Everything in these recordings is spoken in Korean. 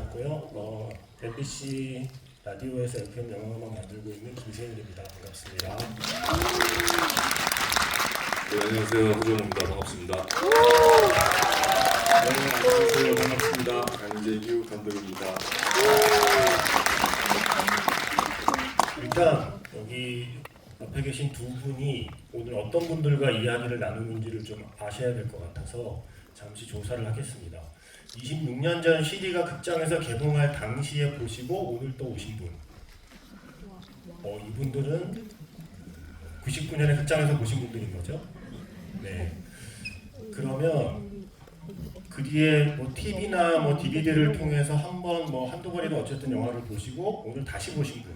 받았고요. MBC 라디오에서 FM 영화음악 만들고 있는 김세윤입니다. 반갑습니다. 네, 안녕하세요. 허정우입니다. 반갑습니다. 네, 안녕하세요. 반갑습니다. 강재규 감독입니다. 일단 여기 앞에 계신 두 분이 오늘 어떤 분들과 이야기를 나누는지를 좀 아셔야 될 것 같아서 잠시 조사를 하겠습니다. 26년 전 CD가 극장에서 개봉할 당시에 보시고 오늘 또 오신 분. 이분들은 99년에 극장에서 보신 분들인 거죠? 네. 그러면 그 뒤에 뭐 TV나 뭐 DVD를 통해서 한번 뭐 한두 번이든 어쨌든 영화를 보시고 오늘 다시 보신 분.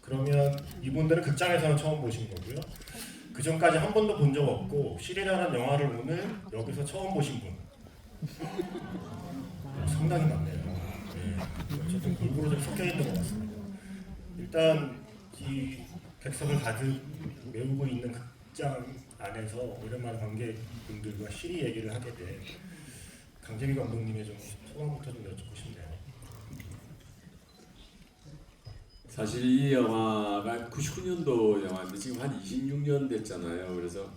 그러면 이분들은 극장에서는 처음 보신 거고요. 그 전까지 한 번도 본 적 없고 시리라는 영화를 오늘 여기서 처음 보신 분. 상당히 많네요. 네. 어쨌든 골고루 좀 섞여 있는 것 같습니다. 일단 이 객석을 가득 메우고 있는 극장 안에서 오랜만에 관객분들과 시리 얘기를 하게 돼 강재규 감독님의 좀 소감부터 좀 여쭙고 싶네요. 사실 이 영화가 99년도 영화인데 지금 한 26년 됐잖아요. 그래서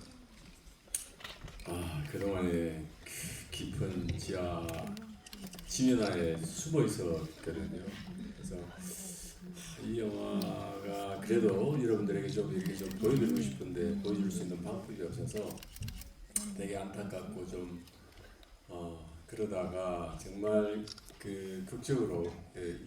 그동안에 깊은 지하 지면화에 숨어 있었거든요. 그래서 이 영화가 그래도 여러분들에게 좀 이렇게 좀 보여드리고 싶은데 보여줄 수 있는 방법이 없어서 되게 안타깝고 좀 그러다가 정말 그 극적으로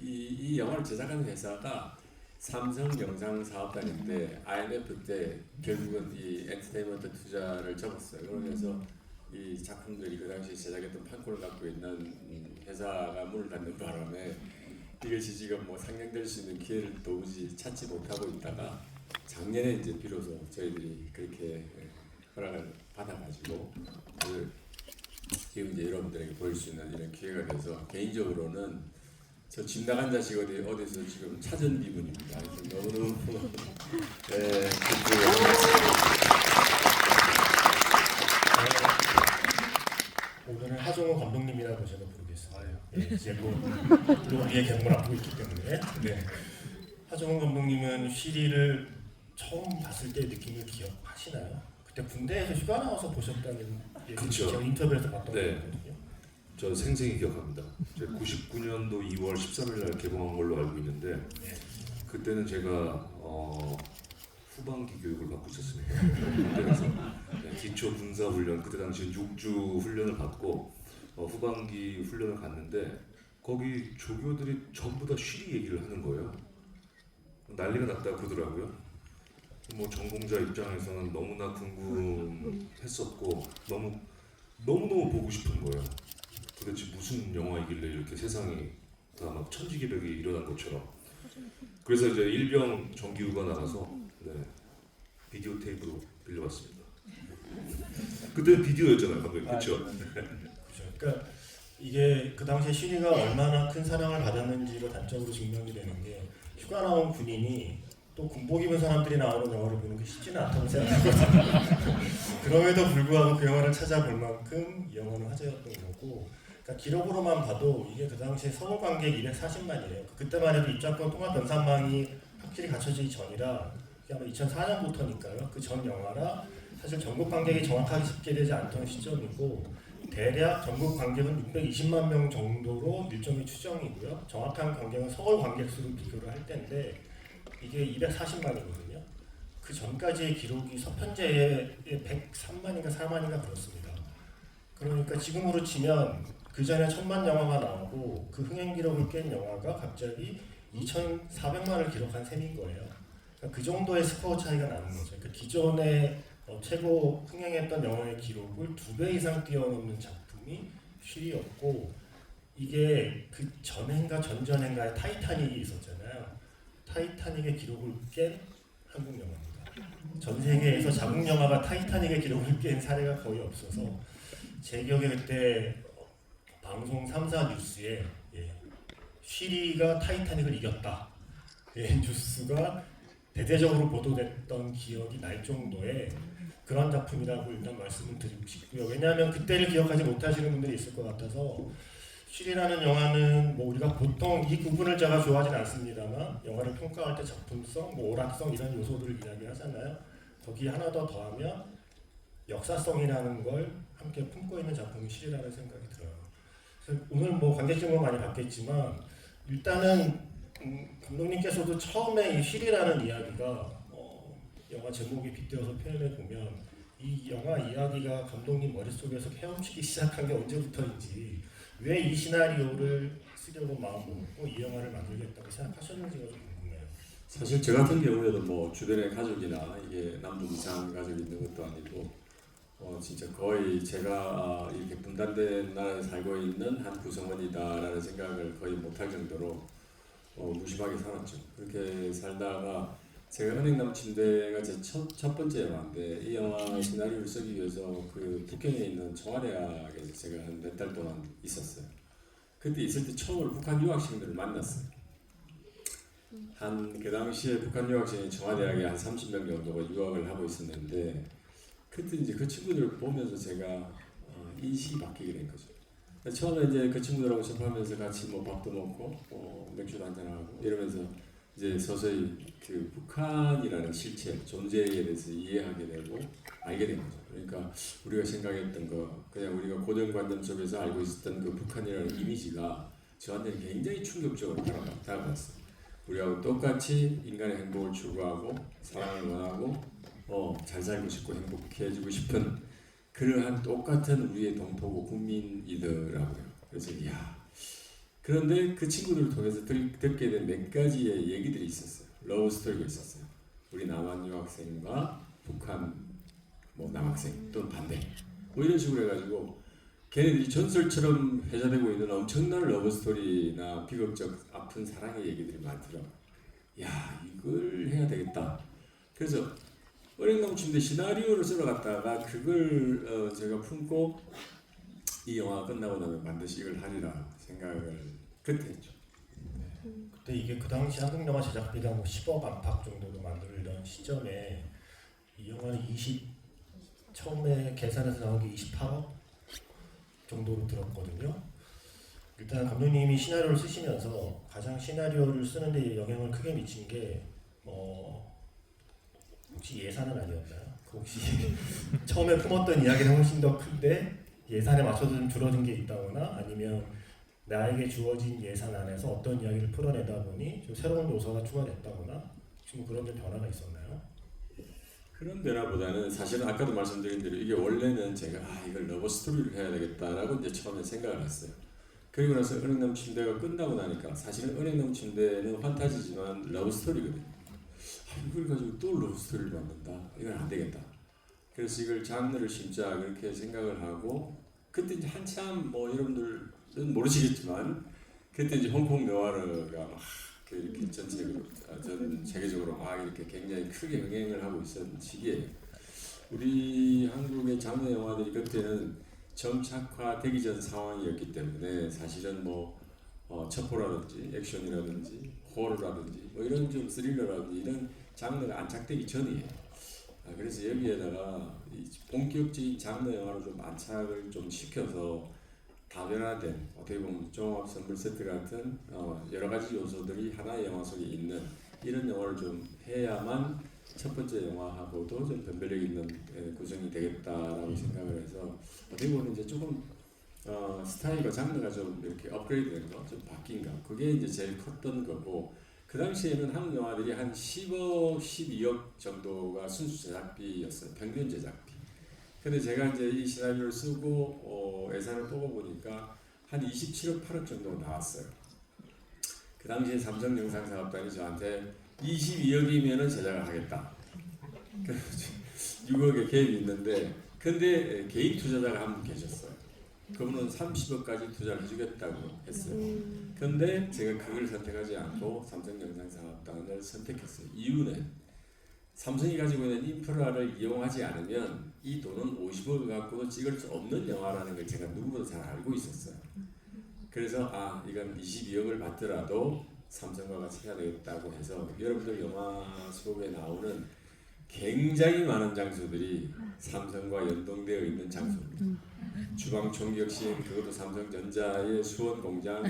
이 영화를 제작하는 회사가 삼성 영상 사업단인데 IMF 때 결국은 이 엔터테인먼트 투자를 접었어요. 그러면서 이 작품들이 그 당시 제작했던 판권을 갖고 있는 회사가 문을 닫는 바람에 이것이 지금 뭐 상영될 수 있는 기회를 도무지 찾지 못하고 있다가 작년에 이제 비로소 저희들이 그렇게 허락을 받아가지고 지금 이제 여러분들에게 보일 수 있는 이런 기회가 돼서 개인적으로는 저 집 나간 자식 어디서 지금 찾은 기분입니다. 너무너무 오늘은 하정우 감독님이라고 제가 부르겠습니다. 이제 뭐 우리의 개봉을 앞두고 있기 때문에. 네. 하정우 감독님은 시리를 처음 봤을 때 느낌을 기억하시나요? 그때 군대에서 휴가 나와서 보셨다는 얘기를 제가 인터뷰에서 봤던 거거든요. 저 생생히 기억합니다. 제가 99년도 2월 13일 날 개봉한 걸로 알고 있는데 그때는 제가 후반기 교육을 받고 있었습니다. 그래서 기초 군사 훈련 그때 당시 6주 훈련을 받고 후반기 훈련을 갔는데 거기 조교들이 전부 다 쉬리 얘기를 하는 거예요. 난리가 났다 그러더라고요. 뭐 전공자 입장에서는 너무나 궁금했었고 너무너무 보고 싶은 거예요. 도대체 무슨 영화이길래 이렇게 세상이 다 막 천지개벽이 일어난 것처럼. 그래서 이제 일병 정기후가 나가서 비디오 테이프로 빌려왔습니다. 그때 비디오였잖아요, 감독님. 그렇죠? 그러니까 이게 그 당시에 시리가 얼마나 큰 사랑을 받았는지로 단적으로 증명이 되는 게 휴가 나온 군인이 또 군복 입은 사람들이 나오는 영화를 보는 게 쉽지는 않다고 생각하거든요. 그럼에도 불구하고 그 영화를 찾아볼 만큼 이 영화는 화제였던 거고, 그러니까 기록으로만 봐도 이게 그 당시에 서울 관객 240만이에요. 그때만 해도 입장권 통합 변산망이 확실히 갖춰지기 전이라 그게 아마 2004년부터니까요. 그 전 영화라 사실 전국 관객이 정확하게 집계되지 않던 시점이고 대략 전국 관객은 620만 명 정도로 일정이 추정이고요. 정확한 관객은 서울 관객 수로 비교를 할 텐데 이게 240만이거든요. 그 전까지의 기록이 서편제에 103만인가 4만인가 그렇습니다. 그러니까 지금으로 치면 그 전에 1000만 영화가 나오고 그 흥행 기록을 깬 영화가 갑자기 2,400만을 기록한 셈인 거예요. 그러니까 그 정도의 스코어 차이가 나는 거죠. 그러니까 기존에 최고 흥행했던 영화의 기록을 2배 이상 뛰어넘는 작품이 쉬리였고 이게 그 전해인가 전전해인가에 타이타닉이 있었잖아요. 타이타닉의 기록을 깬 한국 영화입니다. 전 세계에서 자국 영화가 타이타닉의 기록을 깬 사례가 거의 없어서 제 기억에 그때 방송 3사 뉴스에 쉬리가 타이타닉을 이겼다 뉴스가 대대적으로 보도됐던 기억이 날 정도의 그런 작품이라고 일단 말씀을 드리고 싶고요. 왜냐하면 그때를 기억하지 못하시는 분들이 있을 것 같아서 실이라는 영화는 뭐 우리가 보통 이 부분을 제가 좋아하진 않습니다만 영화를 평가할 때 작품성, 뭐 오락성 이런 요소들을 이야기하잖아요. 거기에 하나 더 더하면 역사성이라는 걸 함께 품고 있는 작품이 실이라는 생각이 들어요. 그래서 오늘 뭐 관객증은 많이 봤겠지만 일단은 감독님께서도 처음에 이 실이라는 이야기가 영화 제목에 빗대어서 표현해 보면 이 영화 이야기가 감독님 머릿속에서 헤엄치기 시작한 게 언제부터인지 왜 이 시나리오를 쓰려고 마음먹고 이 영화를 만들겠다고 생각하셨는지가 좀 궁금해요. 사실 저 같은 경우에도 뭐 주변에 가족이나 이게 남북 이상 가족이 있는 것도 아니고 진짜 거의 제가 이렇게 분단된 나라에 살고 있는 한 구성원이다라는 생각을 거의 못할 정도로 무심하게 살았죠. 그렇게 살다가 제가 은행남 침대가 제 첫 번째 영화인데 이 영화 시나리오를 쓰기 위해서 그 북경에 있는 청와대학에서 제가 한 몇 달 동안 있었어요. 그때 있을 때 처음으로 북한 유학생들을 만났어요. 한 그 당시에 북한 유학생이 청와대학에 한 30명 정도가 유학을 하고 있었는데 그때 이제 그 친구들을 보면서 제가 인식이 바뀌게 된 거죠. 처음에 이제 그 친구들하고 접하면서 같이 뭐 밥도 먹고 맥주도 한잔하고 이러면서 이제 서서히 그 북한이라는 실체, 존재에 대해서 이해하게 되고 알게 된 거죠. 그러니까 우리가 생각했던 거, 그냥 우리가 고정관념 속에서 알고 있었던 그 북한이라는 이미지가 저한테는 굉장히 충격적으로 다가왔어요. 우리하고 똑같이 인간의 행복을 추구하고 사랑을 원하고 잘 살고 싶고 행복해지고 싶은 그러한 똑같은 우리의 동포고 국민이더라고요. 그래서 그런데 그 친구들을 통해서 듣게 된 몇 가지의 얘기들이 있었어요. 러브 스토리가 있었어요. 우리 남한 유학생과 북한 뭐 남학생 또는 반대 뭐 이런 식으로 해가지고 걔네들이 전설처럼 회자되고 있는 엄청난 러브 스토리나 비극적 아픈 사랑의 얘기들이 많더라고요. 이걸 해야 되겠다. 그래서 어린 넘침대 시나리오를 쓰러 갔다가 그걸 제가 품고 이 영화가 끝나고 나면 반드시 이걸 하리라 생각을 그때 했죠. 그때 이게 그 당시 한국 영화 제작비가 뭐 10억 안팎 정도로 만들던 시점에 이 영화는 처음에 계산해서 나온 게 28억 정도로 들었거든요. 일단 감독님이 시나리오를 쓰시면서 가장 시나리오를 쓰는데 영향을 크게 미친 게 혹시 예산은 아니었나요? 혹시 처음에 품었던 이야기는 훨씬 더 큰데 예산에 맞춰서 좀 줄어든 게 있다거나 아니면 나에게 주어진 예산 안에서 어떤 이야기를 풀어내다 보니 좀 새로운 요소가 추가됐다거나 지금 그런 좀 변화가 있었나요? 그런 변화보다는 사실은 아까도 말씀드린 대로 이게 원래는 제가 이걸 러브 스토리를 해야 되겠다라고 이제 처음에 생각을 했어요. 그리고 나서 은행남 침대가 끝나고 나니까 사실은 은행남 침대는 판타지지만 러브 스토리거든요. 이걸 가지고 또 러브 스토리를 만든다? 이건 안 되겠다. 그래서 이걸 장르를 심자 그렇게 생각을 하고 그때 이제 한참 뭐 여러분들은 모르시겠지만 그때 이제 홍콩 너와르가 막 이렇게 전 세계적으로 막 이렇게 굉장히 크게 흥행을 하고 있었던 시기에 우리 한국의 장르 영화들이 그때는 정착화되기 전 상황이었기 때문에 사실은 뭐 첩보라든지 액션이라든지 호러라든지 뭐 이런 좀 스릴러라든지 이런 장르가 안착되기 전이에요. 그래서 여기에다가 본격적인 장르 영화로 좀 안착을 좀 시켜서 다변화된 어떻게 보면 종합 선물 세트 같은 여러 가지 요소들이 하나의 영화 속에 있는 이런 영화를 좀 해야만 첫 번째 영화하고도 좀 변별력 있는 구성이 되겠다라고 생각을 해서 어떻게 보면 이제 조금 스타일과 장르가 좀 이렇게 업그레이드된 거, 좀 바뀐 거 그게 이제 제일 컸던 거고 그 당시에는 한국 영화들이 한 10억, 12억 정도가 순수 제작비였어요. 평균 제작비. 근데 제가 이제 이 시나리오를 쓰고 예산을 뽑아보니까 한 27억, 8억 정도가 나왔어요. 그 당시에 삼성 영상사업단이 저한테 22억이면은 제작을 하겠다. 그래서 6억의 개입이 있는데 근데 개인 투자자가 한 분 계셨어요. 그분은 30억까지 투자를 해주겠다고 했어요. 근데 제가 그걸 선택하지 않고 삼성영상사업단을 선택했어요. 이유는 삼성이 가지고 있는 인프라를 이용하지 않으면 이 돈은 50억을 갖고도 찍을 수 없는 영화라는 걸 제가 누구보다 잘 알고 있었어요. 그래서 이건 22억을 받더라도 삼성과 같이 해야 되겠다고 해서 여러분들 영화 속에 나오는 굉장히 많은 장소들이 삼성과 연동되어 있는 장소입니다. 주방 총격신 그것도 삼성전자의 수원 공장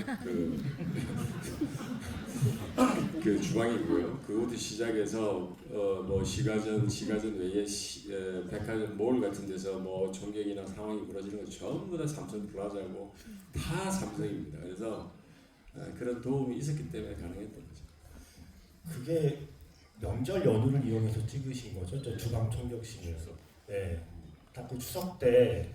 그 주방이고요. 그것도 시작해서 뭐 시가전 외에 백화점 몰 같은 데서 뭐 총격이나 상황이 벌어지는 거 전부 다 삼성 플라자고 다 삼성입니다. 그래서 그런 도움이 있었기 때문에 가능했던 거죠. 그게 명절 연휴를 이용해서 찍으신 거죠? 저 주방 총격신이어서. 네. 딱 그 추석 때,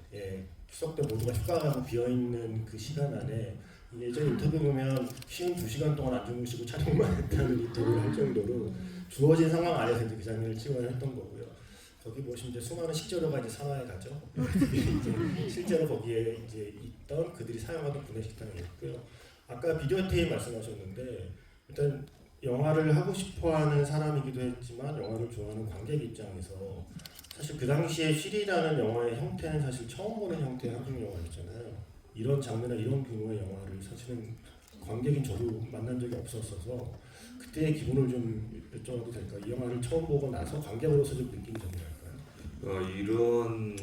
추석 때 모두가 휴가 가고 비어 있는 그 시간 안에 예전 인터뷰 보면 52시간 동안 안 주무시고 촬영만 했다는 인터뷰를 할 정도로 주어진 상황 안에서 이제 그 장면을 찍어야 했던 거고요. 거기 보시면 이제 수많은 식재료가 이제 산화해 가죠. 이제 실제로 거기에 이제 있던 그들이 사용하던 구내식당이었고요. 아까 비디오 테이프 말씀하셨는데 일단 영화를 하고 싶어하는 사람이기도 했지만 영화를 좋아하는 관객 입장에서 사실 그 당시에 쉬리라는 영화의 형태는 사실 처음 보는 형태의 한국 영화였잖아요. 이런 장르나 이런 규모의 영화를 사실은 관객인 저도 만난 적이 없었어서 그때의 기분을 좀 여쭤봐도 될까요? 이 영화를 처음 보고 나서 관객으로서 좀 느낀 점이랄까요? 이런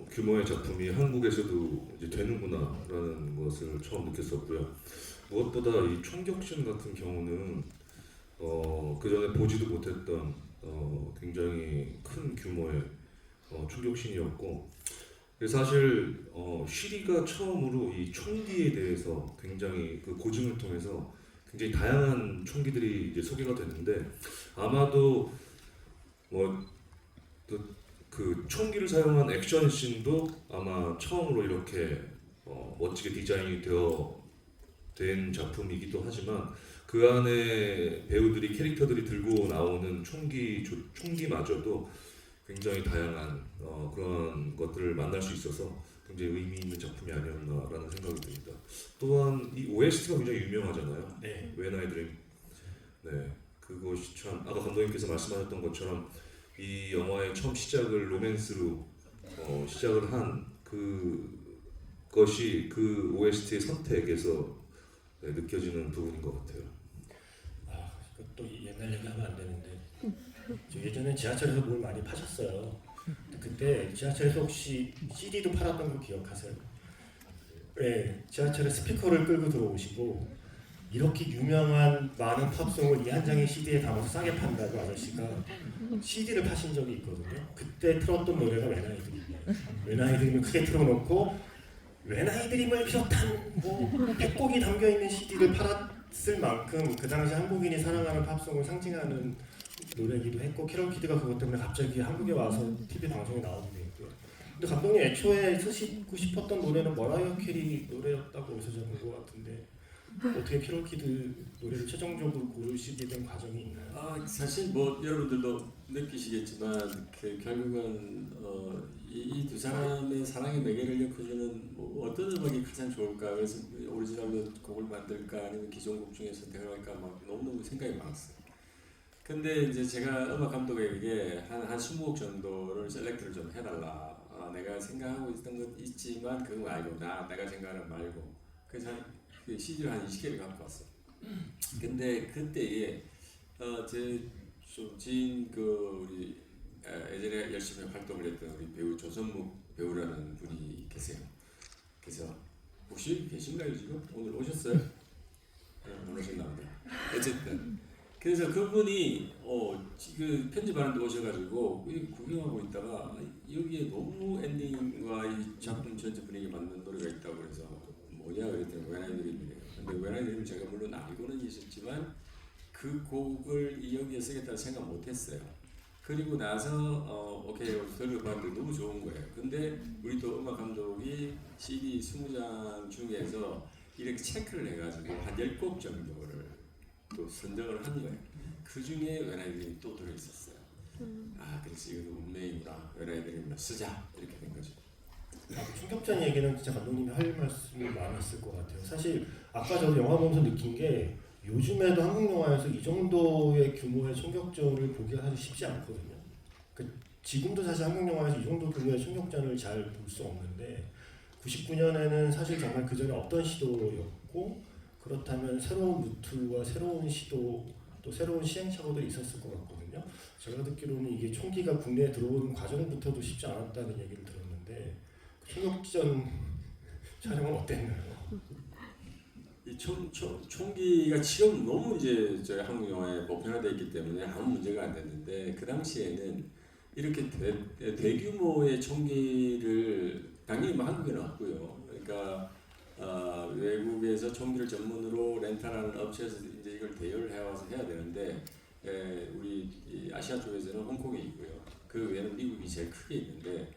규모의 작품이 한국에서도 이제 되는구나라는 것을 처음 느꼈었고요. 무엇보다 이 총격신 같은 경우는 그 전에 보지도 못했던 굉장히 큰 규모의 총격신이었고 사실 쉬리가 처음으로 이 총기에 대해서 굉장히 그 고증을 통해서 굉장히 다양한 총기들이 이제 소개가 됐는데 아마도 그 총기를 사용한 액션 씬도 아마 처음으로 이렇게 멋지게 디자인이 된 작품이기도 하지만 그 안에 배우들이 캐릭터들이 들고 나오는 총기마저도 굉장히 다양한 그런 것들을 만날 수 있어서 굉장히 의미 있는 작품이 아니었나라는 생각이 듭니다. 또한 이 OST가 굉장히 유명하잖아요. 네. When I Dream. 네, 그것이 참 아까 감독님께서 말씀하셨던 것처럼 이 영화의 처음 시작을 로맨스로 시작을 한 그것이 그 OST의 선택에서 느껴지는 부분인 것 같아요. 그것도 옛날 얘기하면 안 되는데 저 예전에 지하철에서 뭘 많이 파셨어요. 그때 지하철에서 혹시 CD도 팔았던 거 기억하세요? 네, 지하철에 스피커를 끌고 들어오시고 이렇게 유명한 많은 팝송을 이 한 장의 CD에 담아서 싸게 판다고 아저씨가 CD를 파신 적이 있거든요. 그때 틀었던 노래가 When I Dream이에요. When I Dream을 크게 틀어놓고 When I Dream을 비롯한 뭐 100곡이 담겨있는 CD를 팔았을 만큼 그 당시 한국인이 사랑하는 팝송을 상징하는 노래이기도 했고 캐럴키드가 그것 때문에 갑자기 한국에 와서 TV 방송에 나오기도 했고요. 근데 감독님 애초에 쓰시고 싶었던 노래는 머라이어 캐리 노래였다고 어디서 잡은 것 같은데 어떻게 캐럴키드 노래를 최종적으로 고르시게 된 과정이 있나요? 사실 뭐 여러분들도 느끼시겠지만 결국은 이 두 사람의 사랑의 매개를 엮어주는 뭐 어떤 음악이 가장 좋을까 그래서 오리지널로 곡을 만들까 아니면 기존 곡 중에 선택을 할까 막 너무너무 생각이 많았어요. 근데 이제 제가 음악 감독에게 한 20곡 정도를 셀렉트를 좀 해달라. 내가 생각하고 있던 것 있지만 그거 말고 내가 생각하는 말고 그래서 그 CD를 한 20개를 갖고 왔어요. 근데 그때에 제 지인 우리 예전에 열심히 활동을 했던 우리 배우 조선묵 배우라는 분이 계세요. 그래서 혹시 계신가요 지금? 오늘 오셨어요? 안 오셨나 보다. 어쨌든 그래서 그분이 그 편집하는데 오셔가지고 구경하고 있다가 여기에 너무 엔딩과 이 작품 전체 분위기에 맞는 노래가 있다고 그래서 뭐냐 그랬더니 When I Dream이래요. 근데 When I Dream 제가 물론 알고는 있었지만 그 곡을 여기에 쓰겠다는 생각 못했어요. 그리고 나서 오케이 들어봤는데 너무 좋은 거예요. 근데 우리 또 음악 감독이 CD 20장 중에서 이렇게 체크를 해가지고 한 10곡 정도를 또 선정을 한 거예요. 그 중에 When I Dream 또 들어있었어요. 그래서 이거 운명이구나. When I Dream을 쓰자 이렇게 된 거죠. 충격적인 얘기는 진짜 감독님이 할 말씀이 많았을 것 같아요. 사실 아까 저도 영화 보면서 느낀 게 요즘에도 한국 영화에서 이 정도의 규모의 총격전을 보기가 사실 쉽지 않거든요. 지금도 사실 한국 영화에서 이 정도 규모의 총격전을 잘 볼 수 없는데 99년에는 사실 정말 그 전에 없던 시도였고 그렇다면 새로운 루트와 새로운 시도 또 새로운 시행착오들이 있었을 것 같거든요. 제가 듣기로는 이게 총기가 국내에 들어오는 과정부터도 쉽지 않았다는 얘기를 들었는데 총격전 촬영은 어땠나요? 이 총기가 지금 너무 이제 저희 한국 영화에 보편화되어 있기 때문에 아무 문제가 안 됐는데 그 당시에는 이렇게 대규모의 총기를 당연히 뭐 한국에는 없고요. 그러니까 외국에서 총기를 전문으로 렌탈하는 업체에서 이제 이걸 대여를 해와서 해야 되는데 우리 이 아시아 쪽에서는 홍콩에 있고요. 그 외에는 미국이 제일 크게 있는데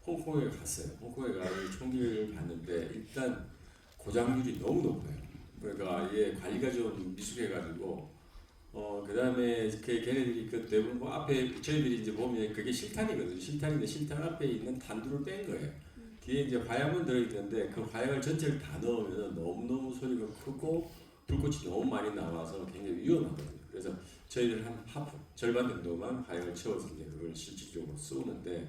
홍콩에 갔어요. 홍콩에 가서 총기를 봤는데 일단 고장률이 너무 높아요. 그러니까 이게 관리가 좀 미숙해가지고 그다음에 걔네들이 그 대부분 뭐 앞에 저희들이 이제 보면 그게 실탄이거든요. 실탄인데 실탄 앞에 있는 단두를 뺀 거예요. 뒤에 이제 화약은 들어있는데 그 화약을 전체를 다 넣으면 너무너무 소리가 크고 불꽃이 너무 많이 나와서 굉장히 위험하거든요. 그래서 저희들 한 하프 절반 정도만 화약을 채워서 이제 그걸 실질적으로 쏘는데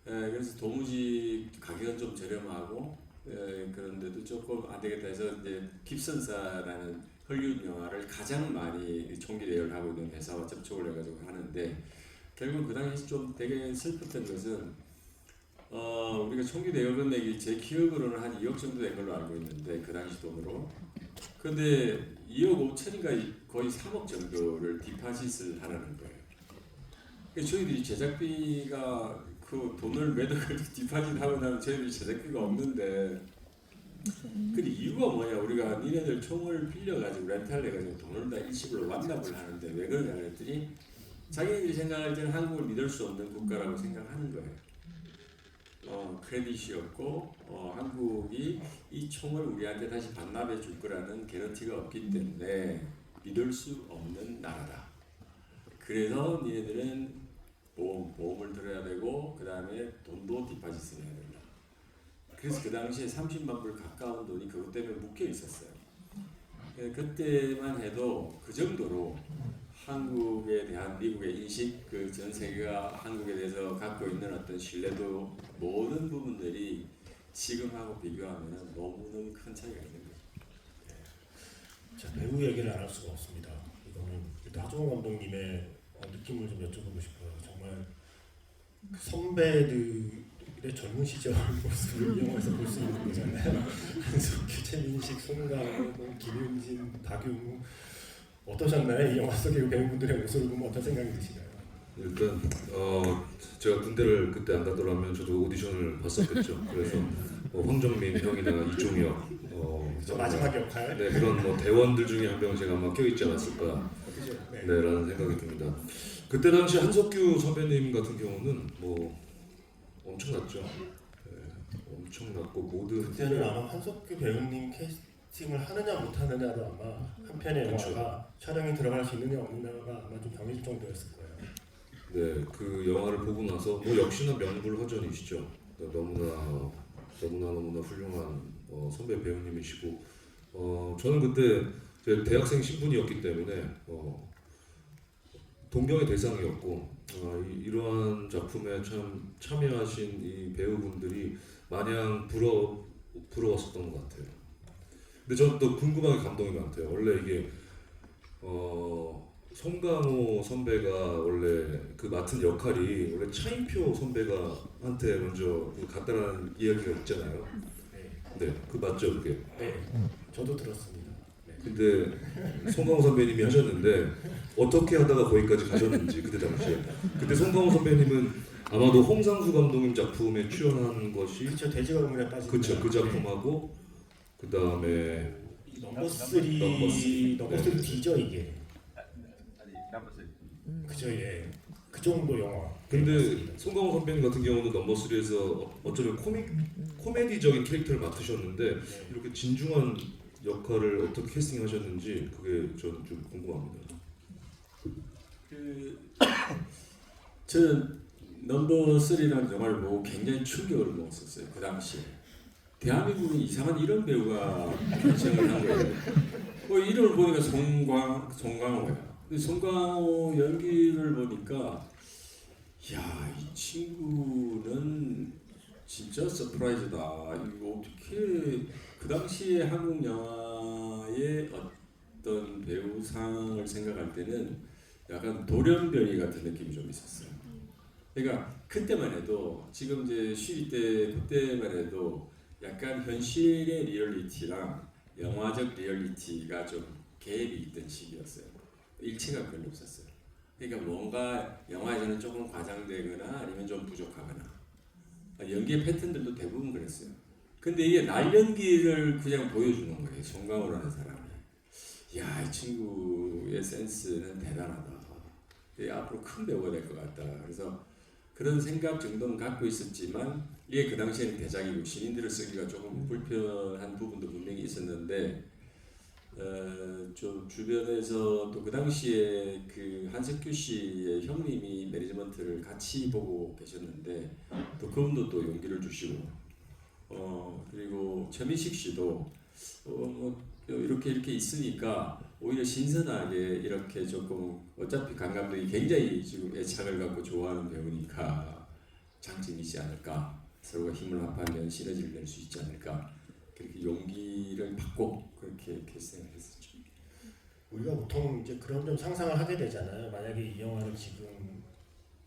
그래서 도무지 가격은 좀 저렴하고 그런데도 조금 안 되겠다 해서 이제 깁슨사라는 헐리우드 영화를 가장 많이 총기 대여를 하고 있는 회사와 접촉을 해가지고 하는데 결국 그 당시 좀 되게 슬펐던 것은 우리가 총기 대여 금액이 제 기억으로는 한 2억 정도 된 걸로 알고 있는데 그 당시 돈으로 근데 2억 5천인가 거의 3억 정도를 디파짓을 하라는 거예요. 그래서 저희들이 제작비가 그 돈을 매덕을 디파짓하고 나면 저희들이 제작비가 없는데 그 이유가 뭐냐 우리가 니네들 총을 빌려가지고 렌탈을 해가지고 돈을 다 일시불로 완납을 하는데 왜 그러냐 그랬더니 자기들이 생각할 때는 한국을 믿을 수 없는 국가라고 생각하는 거예요. 크레딧이 없고 한국이 이 총을 우리한테 다시 반납해 줄 거라는 개런티가 없기 때문에 믿을 수 없는 나라다. 그래서 니네들은 보험을 들어야 되고 그 다음에 돈도 디파짓을 해야 된다. 그래서 그 당시에 30만 불 가까운 돈이 그것 때문에 묶여 있었어요. 그때만 해도 그 정도로 한국에 대한 미국의 인식, 그 전 세계가 한국에 대해서 갖고 있는 어떤 신뢰도 모든 부분들이 지금하고 비교하면 너무너무 큰 차이가 있는 거죠. 자, 배우 얘기를 안 할 수가 없습니다. 이거는 일단 하정우 감독님의 느낌을 좀 여쭤보고 싶어요. 정말 그 선배들의 젊은 시절 모습을 이 영화에서 볼 수 있는 거잖아요. 한석규, 최민식, 송강호, 김윤진, 박용우 어떠셨나요? 이 영화 속의 배우분들의 모습을 보면 어떤 생각이 드시나요? 일단 제가 군대를 그때 안 가더라면 저도 오디션을 봤었겠죠. 그래서 황정민 형이나 이종혁 마지막 역할 네, 그런 뭐 대원들 중에 한 명은 제가 아마 껴있지 않았을까 그죠? 네. 라는 생각이 듭니다. 그때 당시 한석규 선배님 같은 경우는 뭐 엄청났죠. 네, 엄청났고 모든 그때는 아마 한석규 배우님 캐스팅을 하느냐 못하느냐로 아마 한 편의 그렇죠. 영화가 촬영이 들어갈 수 있느냐 없느냐가 아마 좀 정해질 정도였을 거예요. 네, 그 영화를 보고 나서 뭐 역시나 명불허전이시죠. 너무나 훌륭한 선배 배우님이시고 저는 그때 제 대학생 신분이었기 때문에 동경의 대상이었고 이러한 작품에 참 참여하신 이 배우분들이 마냥 부러웠었던 것 같아요. 근데 저는 또 궁금하게 감동이 많대요. 원래 이게 송강호 선배가 원래 그 맡은 역할이 원래 차인표 선배가 한테 먼저 갔다라는 이야기가 있잖아요. 네, 그 맞죠 그게? 네, 저도 들었습니다. 네. 근데 송강호 선배님이 하셨는데 어떻게 하다가 거기까지 가셨는지 그때 당시에 그때 송강호 선배님은 아마도 홍상수 감독님 작품에 출연한 것이 그렇죠. 돼지가 문에 빠진 그쵸 그 작품하고 그 다음에 넘버 3 D죠 이게. 그죠 예. 그 정도 영화. 근데 송강호 선배님 같은 경우는 넘버 3에서 어쩌면 코미디적인 캐릭터를 맡으셨는데 네. 이렇게 진중한 역할을 어떻게 캐스팅하셨는지 그게 저는 좀 궁금합니다. 저는 넘버 3라는 영화를 보고 굉장히 충격을 먹었었어요. 그 당시에 대한민국은 이상한 이런 배우가 결정을 한 거예요. 이름을 보니까 송강호야. 근데 송강호 연기를 보니까 야, 이 친구는 진짜 서프라이즈다. 이거 어떻게 그 당시에 한국 영화의 어떤 배우상을 생각할 때는 약간 돌연변이 같은 느낌이 좀 있었어요. 그러니까 그때만 해도 지금 이제 쉬리 때 그때만 해도 약간 현실의 리얼리티랑 영화적 리얼리티가 좀 갭이 있던 시기였어요. 일치가 별로 없었어요. 그러니까 뭔가 영화에서는 조금 과장되거나 아니면 좀 부족하거나 연기의 패턴들도 대부분 그랬어요. 근데 이게 날 연기를 그냥 보여주는 거예요. 송강호라는 사람이. 야, 이 친구의 센스는 대단하다. 앞으로 큰 배우가 될 것 같다. 그래서 그런 생각 정도는 갖고 있었지만 이게 그 당시에는 대작이고 신인들을 쓰기가 조금 불편한 부분도 분명히 있었는데 좀 주변에서 또 그 당시에 그 한석규 씨의 형님이 매니지먼트를 같이 보고 계셨는데 또 그분도 또 용기를 주시고 그리고 최민식 씨도 뭐 이렇게 있으니까 오히려 신선하게 이렇게 조금 어차피 강 감독이 굉장히 지금 애착을 갖고 좋아하는 배우니까 장점이 있지 않을까, 서로가 힘을 합하면 시너지를 낼 수 있지 않을까, 그렇게 용기를 받고 그렇게 캐스팅을 했었죠. 우리가 보통 이제 그런 좀 상상을 하게 되잖아요. 만약에 이 영화를 지금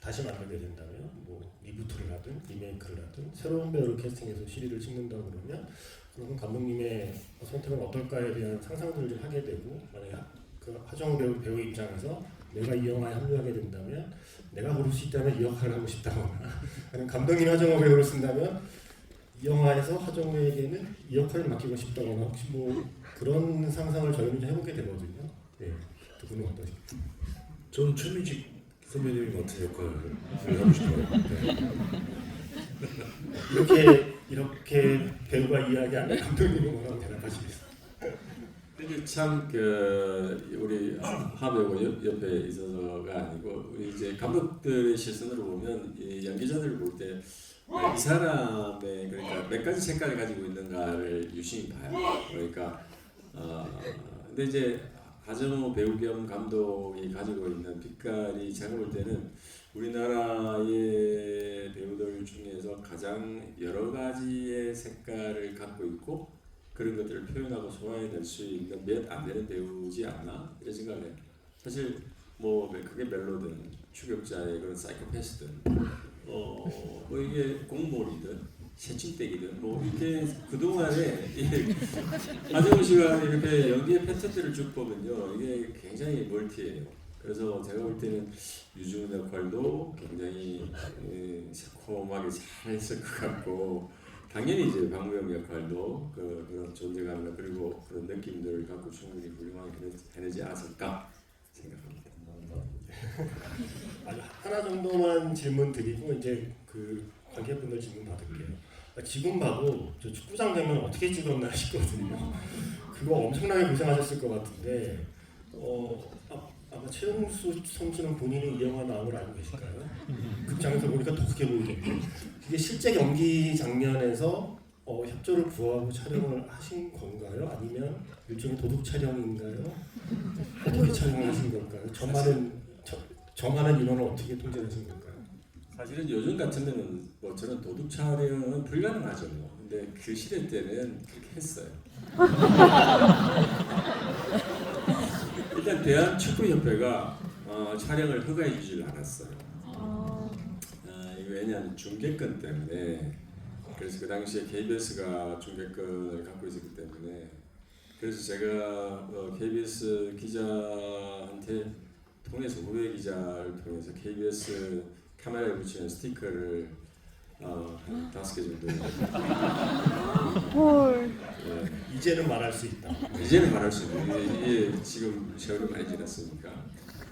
다시 만들게 된다면 뭐 리부트를 하든 리메이크를 하든 새로운 배우를 캐스팅해서 시리를 찍는다고 그러면 그럼 감독님의 선택은 어떨까에 대한 상상들을 좀 하게 되고, 만약에 그 하정우 배우 입장에서 내가 이 영화에 합류하게 된다면 내가 고를 수 있다면 이 역할을 하고 싶다거나 아니면 감독님 하정우 배우를 쓴다면 이 영화에서 하정우에게는 이 역할을 맡기고 싶다거나 혹시 뭐 그런 상상을 저희는 좀 해보게 되거든요. 네, 두 분은 어떠십니까? 저는 최민식 선배님이 맡은 역할을 하고 싶어요. 네. 이렇게 배우가 이야기하면 감독님은 뭐라고 대답하시겠어요? 근데 참그 우리 하 배우가 옆에 있어서가 아니고 우리 이제 감독들의 시선으로 보면 이 연기자들을 볼 때 이 사람의 그러니까 몇 가지 색깔을 가지고 있는가를 유심히 봐요. 그러니까 근데 이제 하정우 배우 겸 감독이 가지고 있는 빛깔이 제가 볼 때는 우리나라의 배우들 중에서 가장 여러 가지의 색깔을 갖고 있고 그런 것들을 표현하고 소화해낼 수 있는 몇 안 되는 배우지 않나 이런 생각을 해요. 사실 뭐 그게 멜로든 추격자의 그런 사이코패스든 뭐 이게 공몰이든 새침대기든 뭐 이렇게 그동안에 하정우 씨가 이렇게 연기의 패턴들을 쭉 보면요 이게 굉장히 멀티해요. 그래서 제가 볼 때는 유준 역할도 굉장히 새콤하게 잘 했을 것 같고 당연히 이제 박무영 역할도 그런 존재감이나 그리고 그런 느낌들을 갖고 충분히 훌륭하게 해내지 않았을까 생각합니다. 아니, 하나 정도만 질문 드리고 이제 그 관객분들 질문 받을게요. 지금 봐도 저 축구장 장면 어떻게 찍었나 싶거든요. 그거 엄청나게 고생하셨을 것 같은데 아마 최용수 선수는 본인이 이 영화 나온 걸 알고 계실까요? 극장에서 보니까 더 크게 보이겠네요. 이게 실제 경기 장면에서 협조를 구하고 촬영을 하신 건가요? 아니면 일종의 도둑 촬영인가요? 어떻게 촬영을 하신 걸까요? 저 많은 인원을 어떻게 통제하신 걸까요? 사실은 요즘 같으면은 뭐 저는 도둑 촬영은 불가능하죠. 뭐. 근데 그 시대 때는 그렇게 했어요. 일단 대한축구협회가 촬영을 허가해 주질 않았어요. 이거 왜냐하면 중계권 때문에. 그래서 그 당시에 KBS가 중계권을 갖고 있었기 때문에 그래서 제가 KBS 기자한테 통해서 후배 기자를 통해서 KBS 카메라에 붙이는 스티커를 한 5개 정도. 헐. 예. 이제는 말할 수 있다. 이제는 말할 수 있는 이게 지금 세월이 많이 지났으니까.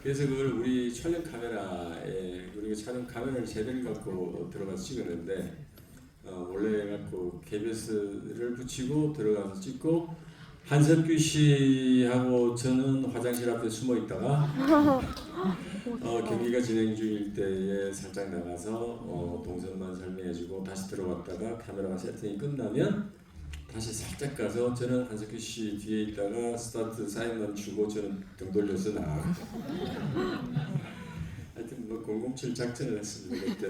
그래서 그걸 우리 촬영 카메라에 우리가 촬영 카메라를 세 대를 갖고 들어가서 찍었는데 원래 갖고 KBS를 붙이고 들어가서 찍고 한석규 씨하고 저는 화장실 앞에 숨어 있다가 경기가 진행 중일 때에 살짝 나가서 동선만 설명해주고 다시 들어왔다가 카메라가 세팅이 끝나면 다시 살짝 가서 저는 한석규 씨 뒤에 있다가 스타트 사인만 주고 저는 등 돌려서 나가고 하여튼 뭐 007 작전을 했습니다. 그때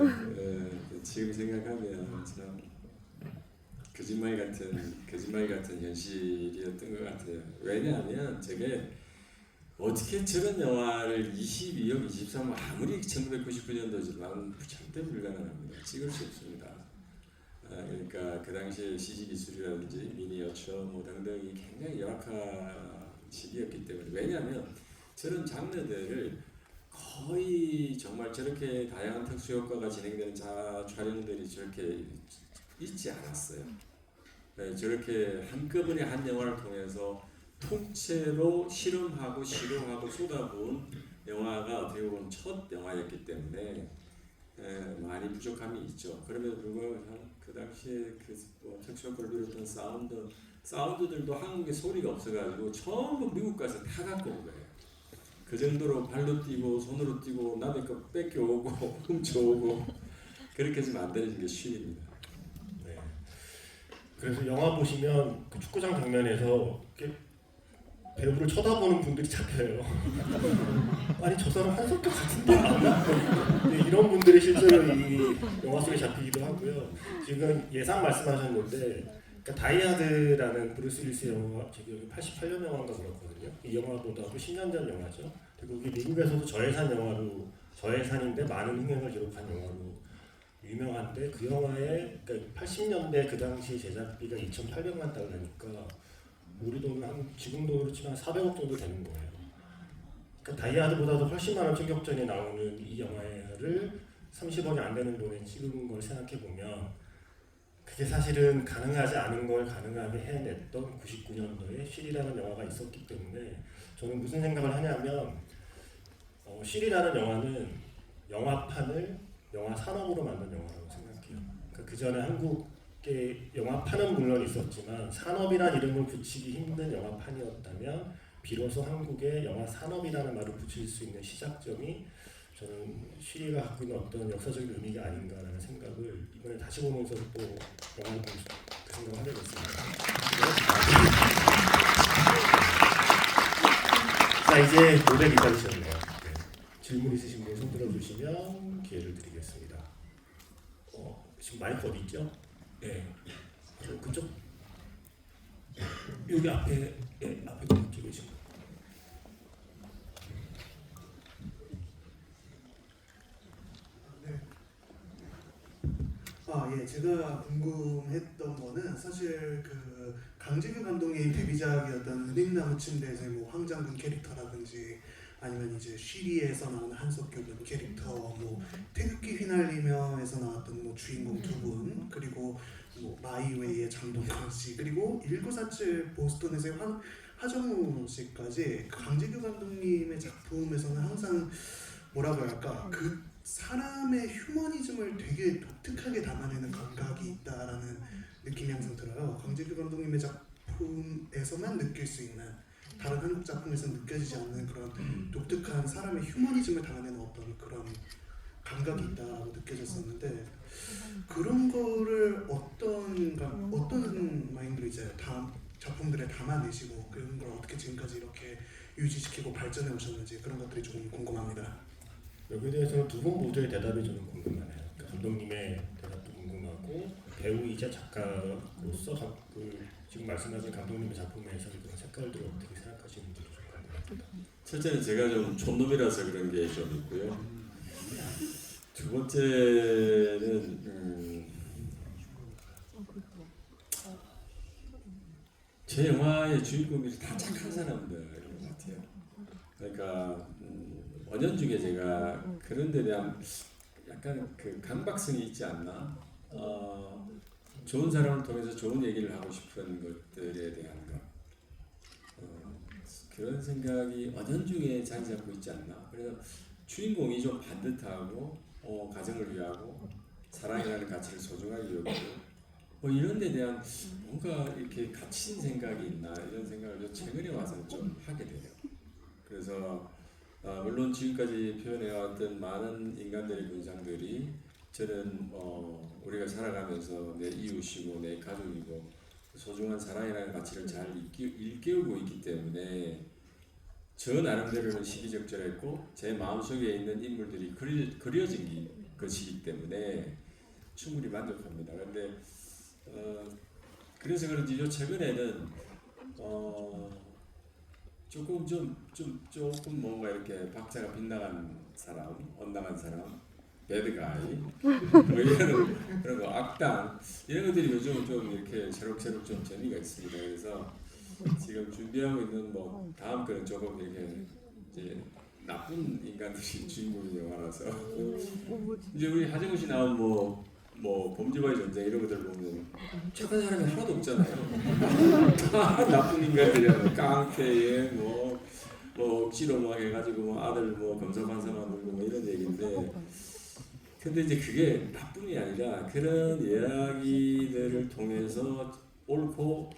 지금 생각하면 참 거짓말 같은 현실이었던 것 같아요. 왜냐하면 저게 어떻게 저런 영화를 22억, 23억 아무리 1999년도지만 절대 불가능합니다. 찍을 수 없습니다. 그러니까 그 당시에 CG 기술이라든지 미니어처 뭐 등등이 굉장히 열악한 시기였기 때문에 왜냐하면 저런 장르들을 거의 정말 저렇게 다양한 특수 효과가 진행되는 촬영들이 저렇게 있지 않았어요. 네, 저렇게 한꺼번에 한 영화를 통해서 통째로 실험하고 실용하고 쏟아부은 영화가 어떻게 보면 첫 영화였기 때문에 많이 부족함이 있죠. 그럼에도 불구하고 그 당시에 뭐 특수효과를 비롯한 사운드들도 한국에 소리가 없어가지고 전부 미국 가서 다 갖고 온 거예요. 그 정도로 발로 뛰고 손으로 뛰고 남의 거 뺏겨오고 훔쳐오고 그렇게 해서 만들어진 게 쉔입니다. 네. 그래서 영화 보시면 그 축구장 장면에서 이렇게 배우를 쳐다보는 분들이 잡혀요. 아니 저 사람 한석규 같은데 안 네, 이런 분들이 실제로 이 영화 속에 잡히기도 하고요. 지금 예상 말씀하셨는데 그러니까 다이하드라는 브루스 윌리스 영화가 제 기억에 88년 영화인가 그렇거든요. 이 영화보다도 10년 전 영화죠. 그리고 이게 미국에서도 저예산 영화로 저예산인데 많은 흥행을 기록한 영화로 유명한데 그 영화의 그러니까 80년대 그 당시 제작비가 2,800만 달러니까 우리 돈은 지금 돈으로 치면 400억 정도 되는 거예요. 그러니까 다이아드보다도 훨씬 많은 충격전이 나오는 이 영화를 30억이 안 되는 돈에 찍은 걸 생각해 보면 그게 사실은 가능하지 않은 걸 가능하게 해냈던 99년도에 쉔이라는 영화가 있었기 때문에 저는 무슨 생각을 하냐면 쉔이라는 영화는 영화판을 영화 산업으로 만든 영화라고 생각해요. 그러니까 그 전에 한국의 영화판은 물론 있었지만 산업이란 이름을 붙이기 힘든 영화판이었다면 비로소 한국의 영화 산업이라는 말을 붙일 수 있는 시작점이 저는 쉔이가 갖고 있는 어떤 역사적인 의미가 아닌가라는 생각을 이번에 다시 보면서 또 영화를 보면서 그 생각을 하게 됐습니다. 자 이제 노래 기다리셨네요. 네. 질문 있으신 분 손 들어주시면 기회를 드리겠습니다. 지금 마이크 어디 있죠? 네. 그쪽 여기 앞에 앞에 분끼 계신 분. 예, 제가 궁금했던 거는 사실 그 강재규 감독의 데뷔작이었던 은행나무 침대에서의 뭐 황장군 캐릭터라든지 아니면 이제 쉬리에서 나오는 한석규 군 캐릭터, 뭐 태극기 휘날리며에서 나왔던 뭐 주인공 두 분, 그리고 뭐 마이웨이의 장동건 씨, 그리고 1947 보스턴에서의 하정우 씨까지 강재규 감독님의 작품에서는 항상 뭐라고 할까 그 사람의 휴머니즘을 되게 독특하게 담아내는 감각이 있다라는 느낌이 항상 들어요. 강재규 감독님의 작품에서만 느낄 수 있는 다른 한국 작품에서 느껴지지 않는 그런 독특한 사람의 휴머니즘을 담아내는 어떤 그런 감각이 있다고 느껴졌었는데 그런 거를 어떤 마인드로 이제 작품들에 담아내시고 그런 걸 어떻게 지금까지 이렇게 유지시키고 발전해 오셨는지 그런 것들이 조금 궁금합니다. 여기에 대해서는 두 분 모두의 대답이 저는 궁금하네요. 그러니까 감독님의 대답도 궁금하고 배우이자 작가로서 지금 말씀하신 감독님의 작품에서 그런 색깔들을 어떻게 생각하시는지 좀 궁금합니다. 첫째는 제가 좀 촌놈이라서 그런 게 좀 있고요. 두 번째는 제 영화의 주인공들이 다 착한 사람들인 것 같아요. 그러니까 원연중에 제가 그런 데 대한 약간 그 강박성이 있지 않나? 좋은 사람을 통해서 좋은 얘기를 하고 싶은 것들에 대한 것 그런 생각이 원연중에 자리 잡고 있지 않나? 그래서 주인공이 좀 반듯하고 가정을 위하고 사랑이라는 가치를 소중하게 여기고 뭐 이런 데 대한 뭔가 이렇게 갇힌 생각이 있나 이런 생각을 좀 최근에 와서 좀 하게 돼요. 그래서 물론 지금까지 표현해왔던 많은 인간들의 군상들이 저는 우리가 살아가면서 내 이웃이고 내 가족이고 소중한 사랑이라는 가치를 잘 일깨우고 있기 때문에 저 나름대로는 시기적절했고 제 마음속에 있는 인물들이 그려진 것이기 때문에 충분히 만족합니다. 그런데 그래서 그런지 최근에는 조금 뭔가 이렇게 박자가 빗나간 사람, 엇나간 사람, 배드가이 뭐 이런 그런 거 악당 이런 것들이 요즘 좀 이렇게 새록새록 좀 재미가 있습니다. 그래서 지금 준비하고 있는 뭐 다음 거는 조금 이렇게 이제 나쁜 인간들이 주인공인 영화라서 이제 우리 하정우 씨 나온 뭐 범죄와의 전쟁 이런 것들 보면 착한 사람이 하나도 없잖아요. 다 나쁜 인간들이야. 깡패에 뭐 억지로 뭐 해가지고 뭐 아들 뭐 검사 판사 만들고 뭐 이런 얘기인데, 근데 이제 그게 나뿐이 아니라 그런 이야기들을 통해서 옳고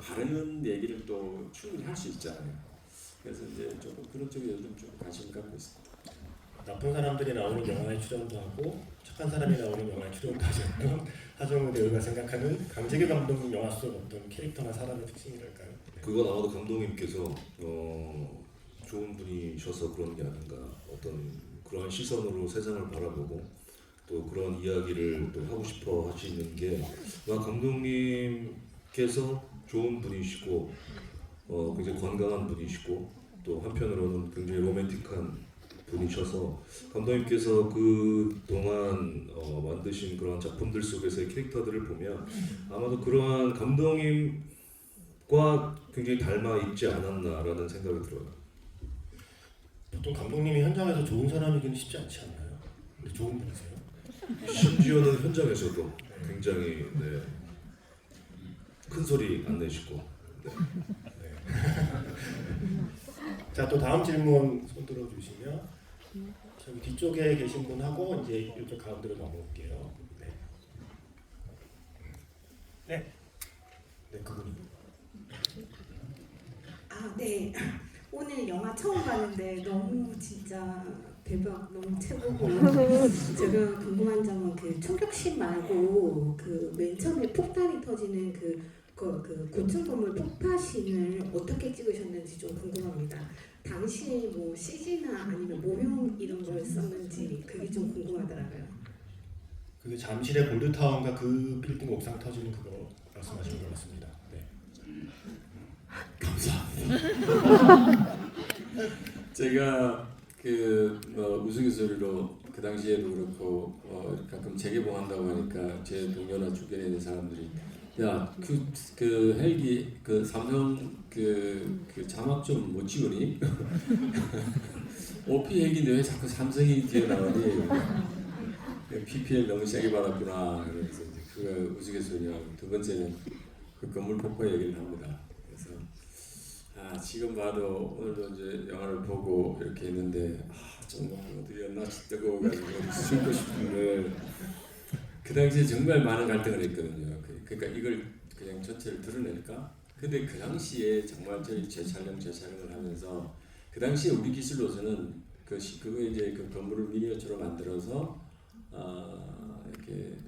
바른 얘기를 또 충분히 할 수 있잖아요. 그래서 이제 조금 그런 쪽에 요즘 좀 관심 갖고 있습니다. 나쁜 사람들이 나오는 영화에 출연도 하고 착한 사람이 나오는 영화에 출연도 하셨던 하정우 배우가 생각하는 강재규 감독님 영화 속 어떤 캐릭터나 사람의 특징이랄까요? 네. 그건 아마도 감독님께서 좋은 분이셔서 그런 게 아닌가. 어떤 그러한 시선으로 세상을 바라보고 또 그런 이야기를 또 하고 싶어 하시는 게 감독님께서 좋은 분이시고 굉장히 건강한 분이시고 또 한편으로는 굉장히 로맨틱한 분이셔서 감독님께서 그 동안 만드신 그런 작품들 속에서의 캐릭터들을 보면 아마도 그러한 감독님과 굉장히 닮아 있지 않았나라는 생각이 들어요. 보통 감독님이 현장에서 좋은 사람이기는 쉽지 않지 않나요? 근데 좋은 분이세요? 심지어는 현장에서도 굉장히 큰 소리 안 내시고. 네. 자, 또 다음 질문 손 들어 주시면 저기 뒤쪽에 계신 분하고 이제 이쪽 가운데로 넘어올게요. 네. 네. 네, 그분이. 네. 오늘 영화 처음 봤는데 너무 진짜 대박, 너무 최고고 제가 궁금한 점은 그 총격신 말고 그 맨 처음에 폭탄이 터지는 그 고층 건물 폭파신을 어떻게 찍으셨는지 좀 궁금합니다. 당시 뭐 CG나 아니면 모형 이런 걸 썼는지 그게 좀 궁금하더라고요. 그게 잠실의 골드타운과 그 빌딩 옥상 터지는 그거 말씀하시는 것 같습니다. 네. 감사합니다. 제가 우스갯소리로 그 당시에도 그렇고 가끔 재개봉한다고 하니까 제 동료나 주변에 있는 사람들이 야 그 헬기 그 삼성 그 자막 좀 못 찍으니? OP 헬기인데 왜 자꾸 삼성이 뒤에 나오니? PPL 너무 세게 받았구나. 그래서 이제 그 우스갯소리하고 두 번째는 그 건물 폭파 얘기를 합니다. 그래서 지금 봐도 오늘도 이제 영화를 보고 이렇게 했는데 정말 어디 낯이 뜨거워가지고 숨고 싶은데 그 당시에 정말 많은 갈등을 했거든요. 그러니까 이걸 그냥 전체를 드러낼까? 근데 그 당시에 정말 저희 재촬영을 하면서 그 당시에 우리 기술로서는 그거 이제 그 건물을 미니어처로 만들어서 이렇게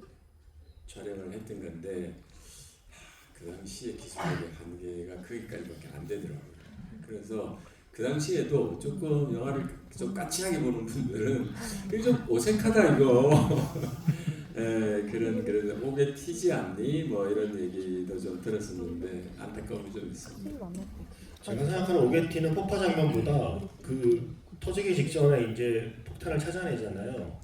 촬영을 했던 건데 그 당시에 기술력의 한계가 거기까지밖에 안 되더라고요. 그래서 그 당시에도 조금 영화를 좀 까칠하게 보는 분들은 이게 좀 어색하다 이거. 그런 목에 튀지 않니? 뭐 이런 얘기도 좀 들었었는데 안타까움이 좀 있습니다. 제가 생각하는 오게티는 폭파 장면보다 그 터지기 직전에 이제 폭탄을 찾아내잖아요.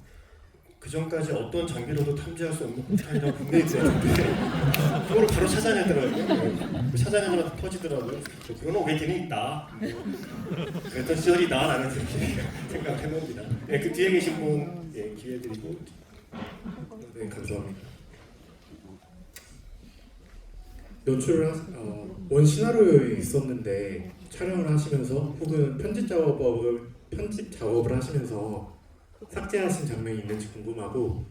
그 전까지 어떤 장비로도 탐지할 수 없는 폭탄이라고 분명히 있었는데 그걸 바로 찾아내더라고요. 찾아내자마자 터지더라고요. 그런 오게티는 있다. 그랬던 시절이 나라는 생각을 해봅니다. 네, 그 뒤에 계신 분 기회 드리고. 네, 감사합니다. 연출을 원 시나리오에 있었는데 촬영을 하시면서 혹은 편집 작업을 하시면서 삭제하신 장면이 있는지 궁금하고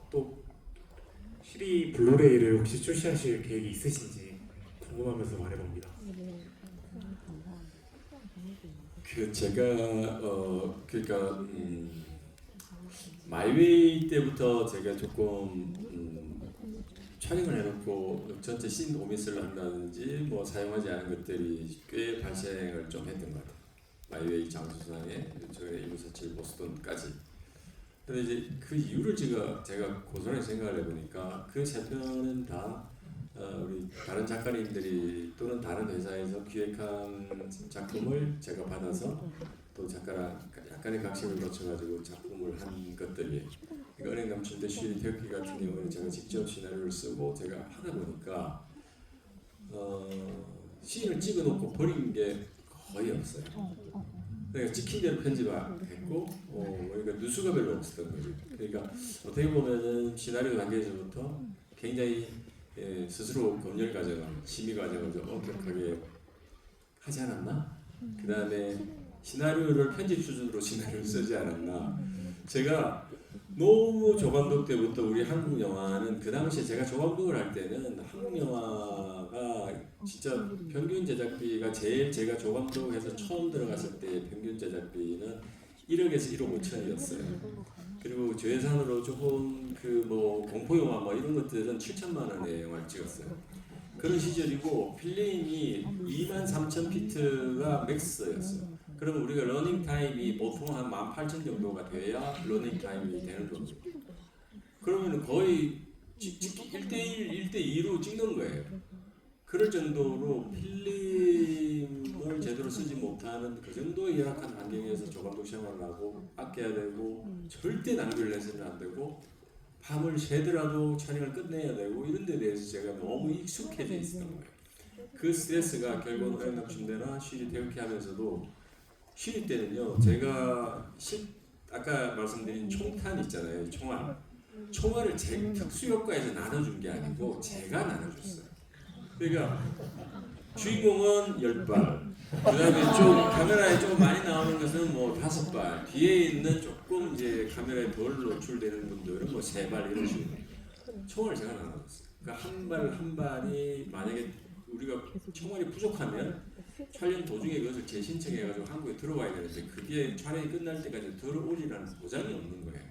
또 CD 블루레이를 혹시 출시하실 계획이 있으신지 궁금하면서 말해봅니다. 제가 그러니까 마이웨이 때부터 제가 조금 촬영을 해놓고 전체 씬 오미스를 한다든지 뭐 사용하지 않은 것들이 꽤 발생을 좀 했던 것 같아요. 마이웨이 장수상에 저희 1947 보스턴까지. 근데 이제 그 이유를 제가 고스란히 생각을 해보니까 그 세 편은 다 우리 다른 작가님들이 또는 다른 회사에서 기획한 작품을 제가 받아서 또 작가랑 약간의 각색을 거쳐가지고 작품을 한 것들이 그러니까 은행 남친대 쉬리 태극기 같은 경우는 제가 직접 시나리오를 쓰고 제가 하다 보니까 씬을 찍어놓고 버린 게 거의 없어요. 그러니까 찍힌 대로 편집했고 그러니까 누수가 별로 없었던 거죠. 그러니까 어떻게 보면은 시나리오 단계에서부터 굉장히 스스로 검열 과정을 심의 과정을 좀 엄격하게 하지 않았나? 그 다음에 시나리오를 편집 수준으로 시나리오를 쓰지 않았나? 제가 너무 조감독 때부터 우리 한국 영화는 그 당시에 제가 조감독을 할 때는 한국 영화가 진짜 평균 제작비가 제일 제가 조감독해서 처음 들어갔을 때 평균 제작비는 1억에서 1억 5천이었어요. 그리고 저예산으로 조금 그 뭐 공포 영화 뭐 이런 것들은 7천만 원의 영화를 찍었어요. 그런 시절이고 필름이 23,000피트가 맥스였어요. 그러면 우리가 러닝 타임이 보통 한 18,000 정도가 돼야 러닝 타임이 되는 겁니다. 그러면 거의 1대1, 1대2로 찍는 거예요. 그럴 정도로 필름을 제대로 쓰지 못하는 그 정도의 열악한 환경에서 조감독 생활을 하고 아껴야 되고 절대 낭비를 해서는 안 되고 밤을 새더라도 촬영을 끝내야 되고 이런 데 대해서 제가 너무 익숙해져 있었던 거예요. 그 스트레스가 결국은 은행납침대나 쉬리 태극기 하면서도 쉬리 때는요 제가 아까 말씀드린 총탄 있잖아요. 총알을 제 특수효과에서 나눠준 게 아니고 제가 나눠줬어요. 그러니까 주인공은 10발, 그 다음에 좀 카메라에 좀 많이 나오는 것은 뭐 5발, 뒤에 있는 조금 이제 카메라에 덜 노출되는 분들은 뭐 3발 이런 식으로 총알을 제가 나눠줬어요. 그러니까 한 발 한 발이 만약에 우리가 총알이 부족하면 촬영 도중에 그것을 재신청해가지고 한국에 들어와야 되는데 그게 촬영이 끝날 때까지 들어오리라는 보장이 없는 거예요.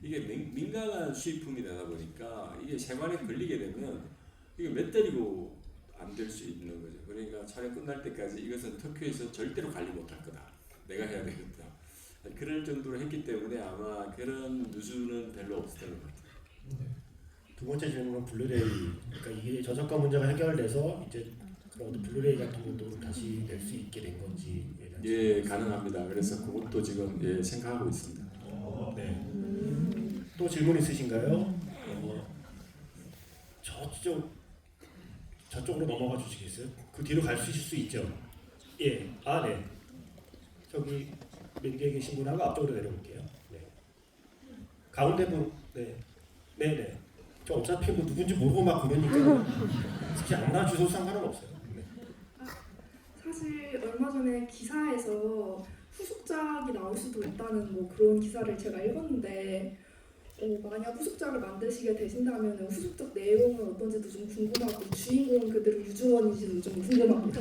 이게 민감한 수입품이 되다 보니까 이게 세관에 걸리게 되면 이게 몇 달이고 안 될 수 있는 거죠. 그러니까 촬영 끝날 때까지 이것은 터키에서 절대로 관리 못할 거다. 내가 해야 되겠다. 그럴 정도로 했기 때문에 아마 그런 누수는 별로 없었던 것 같아요. 두 번째 질문은 블루레이. 그러니까 이게 저작권 문제가 해결돼서 이제 그런 블루레이 같은 것도 다시 낼 수 있게 된 건지. 예, 가능합니다. 그래서 그것도 지금 생각하고 있습니다. 네. 또 질문 있으신가요? 저쪽으로 넘어가 주시겠어요? 그 뒤로 갈 수 있을 수 있죠. 예, 네. 저기 맨 뒤에 계신 분하고 앞쪽으로 내려볼게요. 네. 가운데 분, 네. 저 어차피 뭐 누군지 모르고 막 그러니까 특히 아무나 주셔도 상관은 없어요. 네. 사실 얼마 전에 기사에서 후속작이 나올 수도 있다는 뭐 그런 기사를 제가 읽었는데 만약 후속작을 만드시게 되신다면 후속작 내용은 어떤지도 좀 궁금하고 주인공은 그대로 유주원인지도 좀 궁금합니다.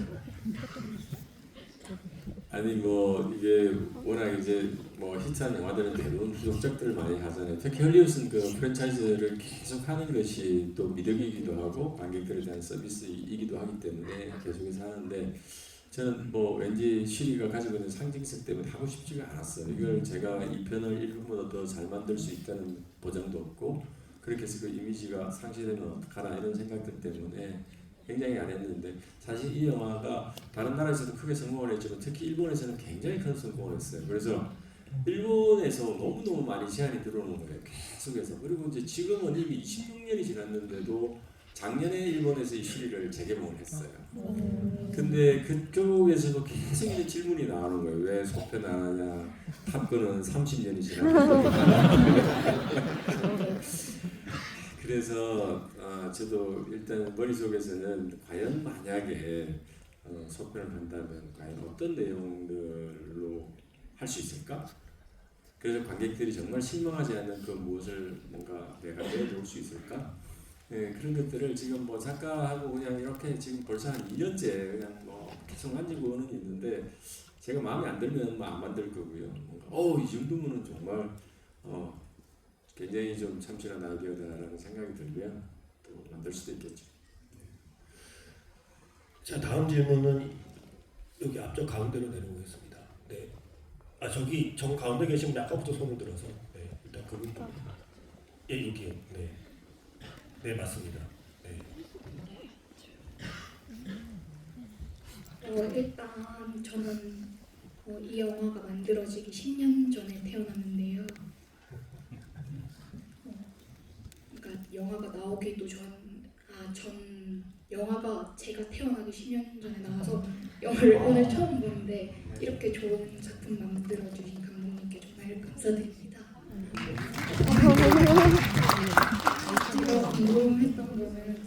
아니 뭐 이게 워낙 이제 뭐 히트한 영화들은 대부분 후속작들을 많이 하잖아요. 특히 헐리우드는 그 프랜차이즈를 계속 하는 것이 또 미덕이기도 하고 관객들에 대한 서비스이기도 하기 때문에 계속해서 하는데 저는 뭐 왠지 쉬리가 가지고 있는 상징성 때문에 하고 싶지가 않았어요. 이걸 제가 2편을 1편보다 더 잘 만들 수 있다는 보장도 없고 그렇게 해서 그 이미지가 상실되면 어떡하나 이런 생각들 때문에 굉장히 안 했는데 사실 이 영화가 다른 나라에서도 크게 성공을 했지만 특히 일본에서는 굉장히 큰 성공을 했어요. 그래서 일본에서 너무너무 많이 제안이 들어오는 거예요. 계속해서. 그리고 이제 지금은 이미 26년이 지났는데도 작년에 일본에서 이 시리를 재개봉을 했어요. 근데 그쪽에서도 계속 이제 질문이 나오는 거예요. 왜 속편 안 하냐? 탑건은 30년이 지났는데. 그래서 저도 일단 머릿속에서는 과연 만약에 속편을 한다면 과연 어떤 내용들로 할 수 있을까? 그래서 관객들이 정말 실망하지 않는 그 무엇을 뭔가 내가 내어줄 수 있을까? 네, 그런 것들을 지금 뭐 작가하고 그냥 이렇게 지금 벌써 한 2년째 그냥 뭐 계속 만지고는 있는데 제가 마음에 안 들면 뭐 안 만들 거고요. 뭔가 이 정도면은 정말 굉장히 좀 참신한 아이디어다라는 생각이 들면 또 만들 수도 있겠죠. 자, 다음 질문은 여기 앞쪽 가운데로 내려오겠습니다. 네. 저기 정 가운데 계신 분 아까부터 손을 들어서 일단 그분 예 여기요. 네 맞습니다. 네. 일단 저는 이 영화가 만들어지기 10년 전에 태어났는데요. 그러니까 영화가 나오기도 전 영화가 제가 태어나기 10년 전에 나와서 영화를 오늘 처음 보는데 이렇게 좋은 작품 만들어주신 감독님께 정말 감사드립니다. 제가 궁금했던 거는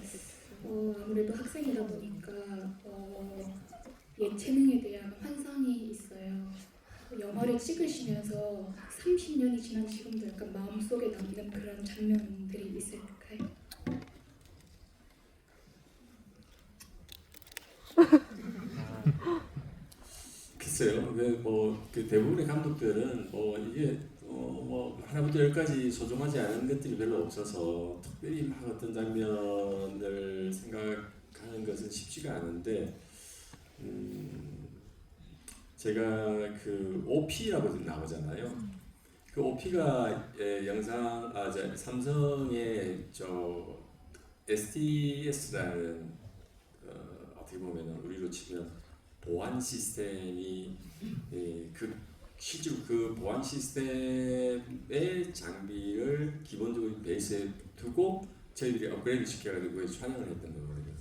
아무래도 학생이다 보니까 예체능에 대한 환상이 있어요. 영화를 찍으시면서 30년이 지난 지금도 약간 마음속에 남는 그런 장면들이 있을까요? 글쎄요. 그 대부분의 감독들은 이게 하나부터 열까지 소중하지 않은 것들이 별로 없어서 특별히 막 어떤 장면을 생각하는 것은 쉽지가 않은데 제가 그 OP라고 나오잖아요. 그 OP가 삼성의 STS라는 어떻게 보면 우리로 치면 보안 시스템이 실제로 그 보안 시스템의 장비를 기본적으로 베이스에 두고 저희들이 업그레이드 시켜가지고 촬영을 했던 거거든요.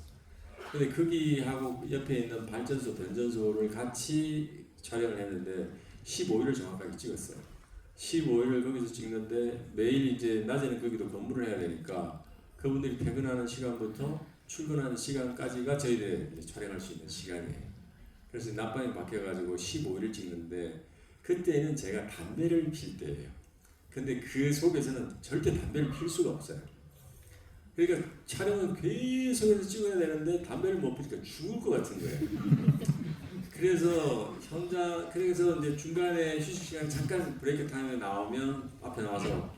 근데 거기하고 옆에 있는 발전소, 변전소를 같이 촬영을 했는데 15일을 정확하게 찍었어요. 15일을 거기서 찍는데 매일 이제 낮에는 거기도 근무를 해야 되니까 그분들이 퇴근하는 시간부터 출근하는 시간까지가 저희들이 이제 촬영할 수 있는 시간이에요. 그래서 낮밤에 바뀌어가지고 15일을 찍는데 그때는 제가 담배를 필 때예요. 근데 그 속에서는 절대 담배를 필 수가 없어요. 그러니까 촬영은 계속해서 찍어야 되는데 담배를 못 피니까 죽을 것 같은 거예요. 그래서 이제 중간에 휴식 시간 잠깐 브레이크 타임에 나오면 앞에 나와서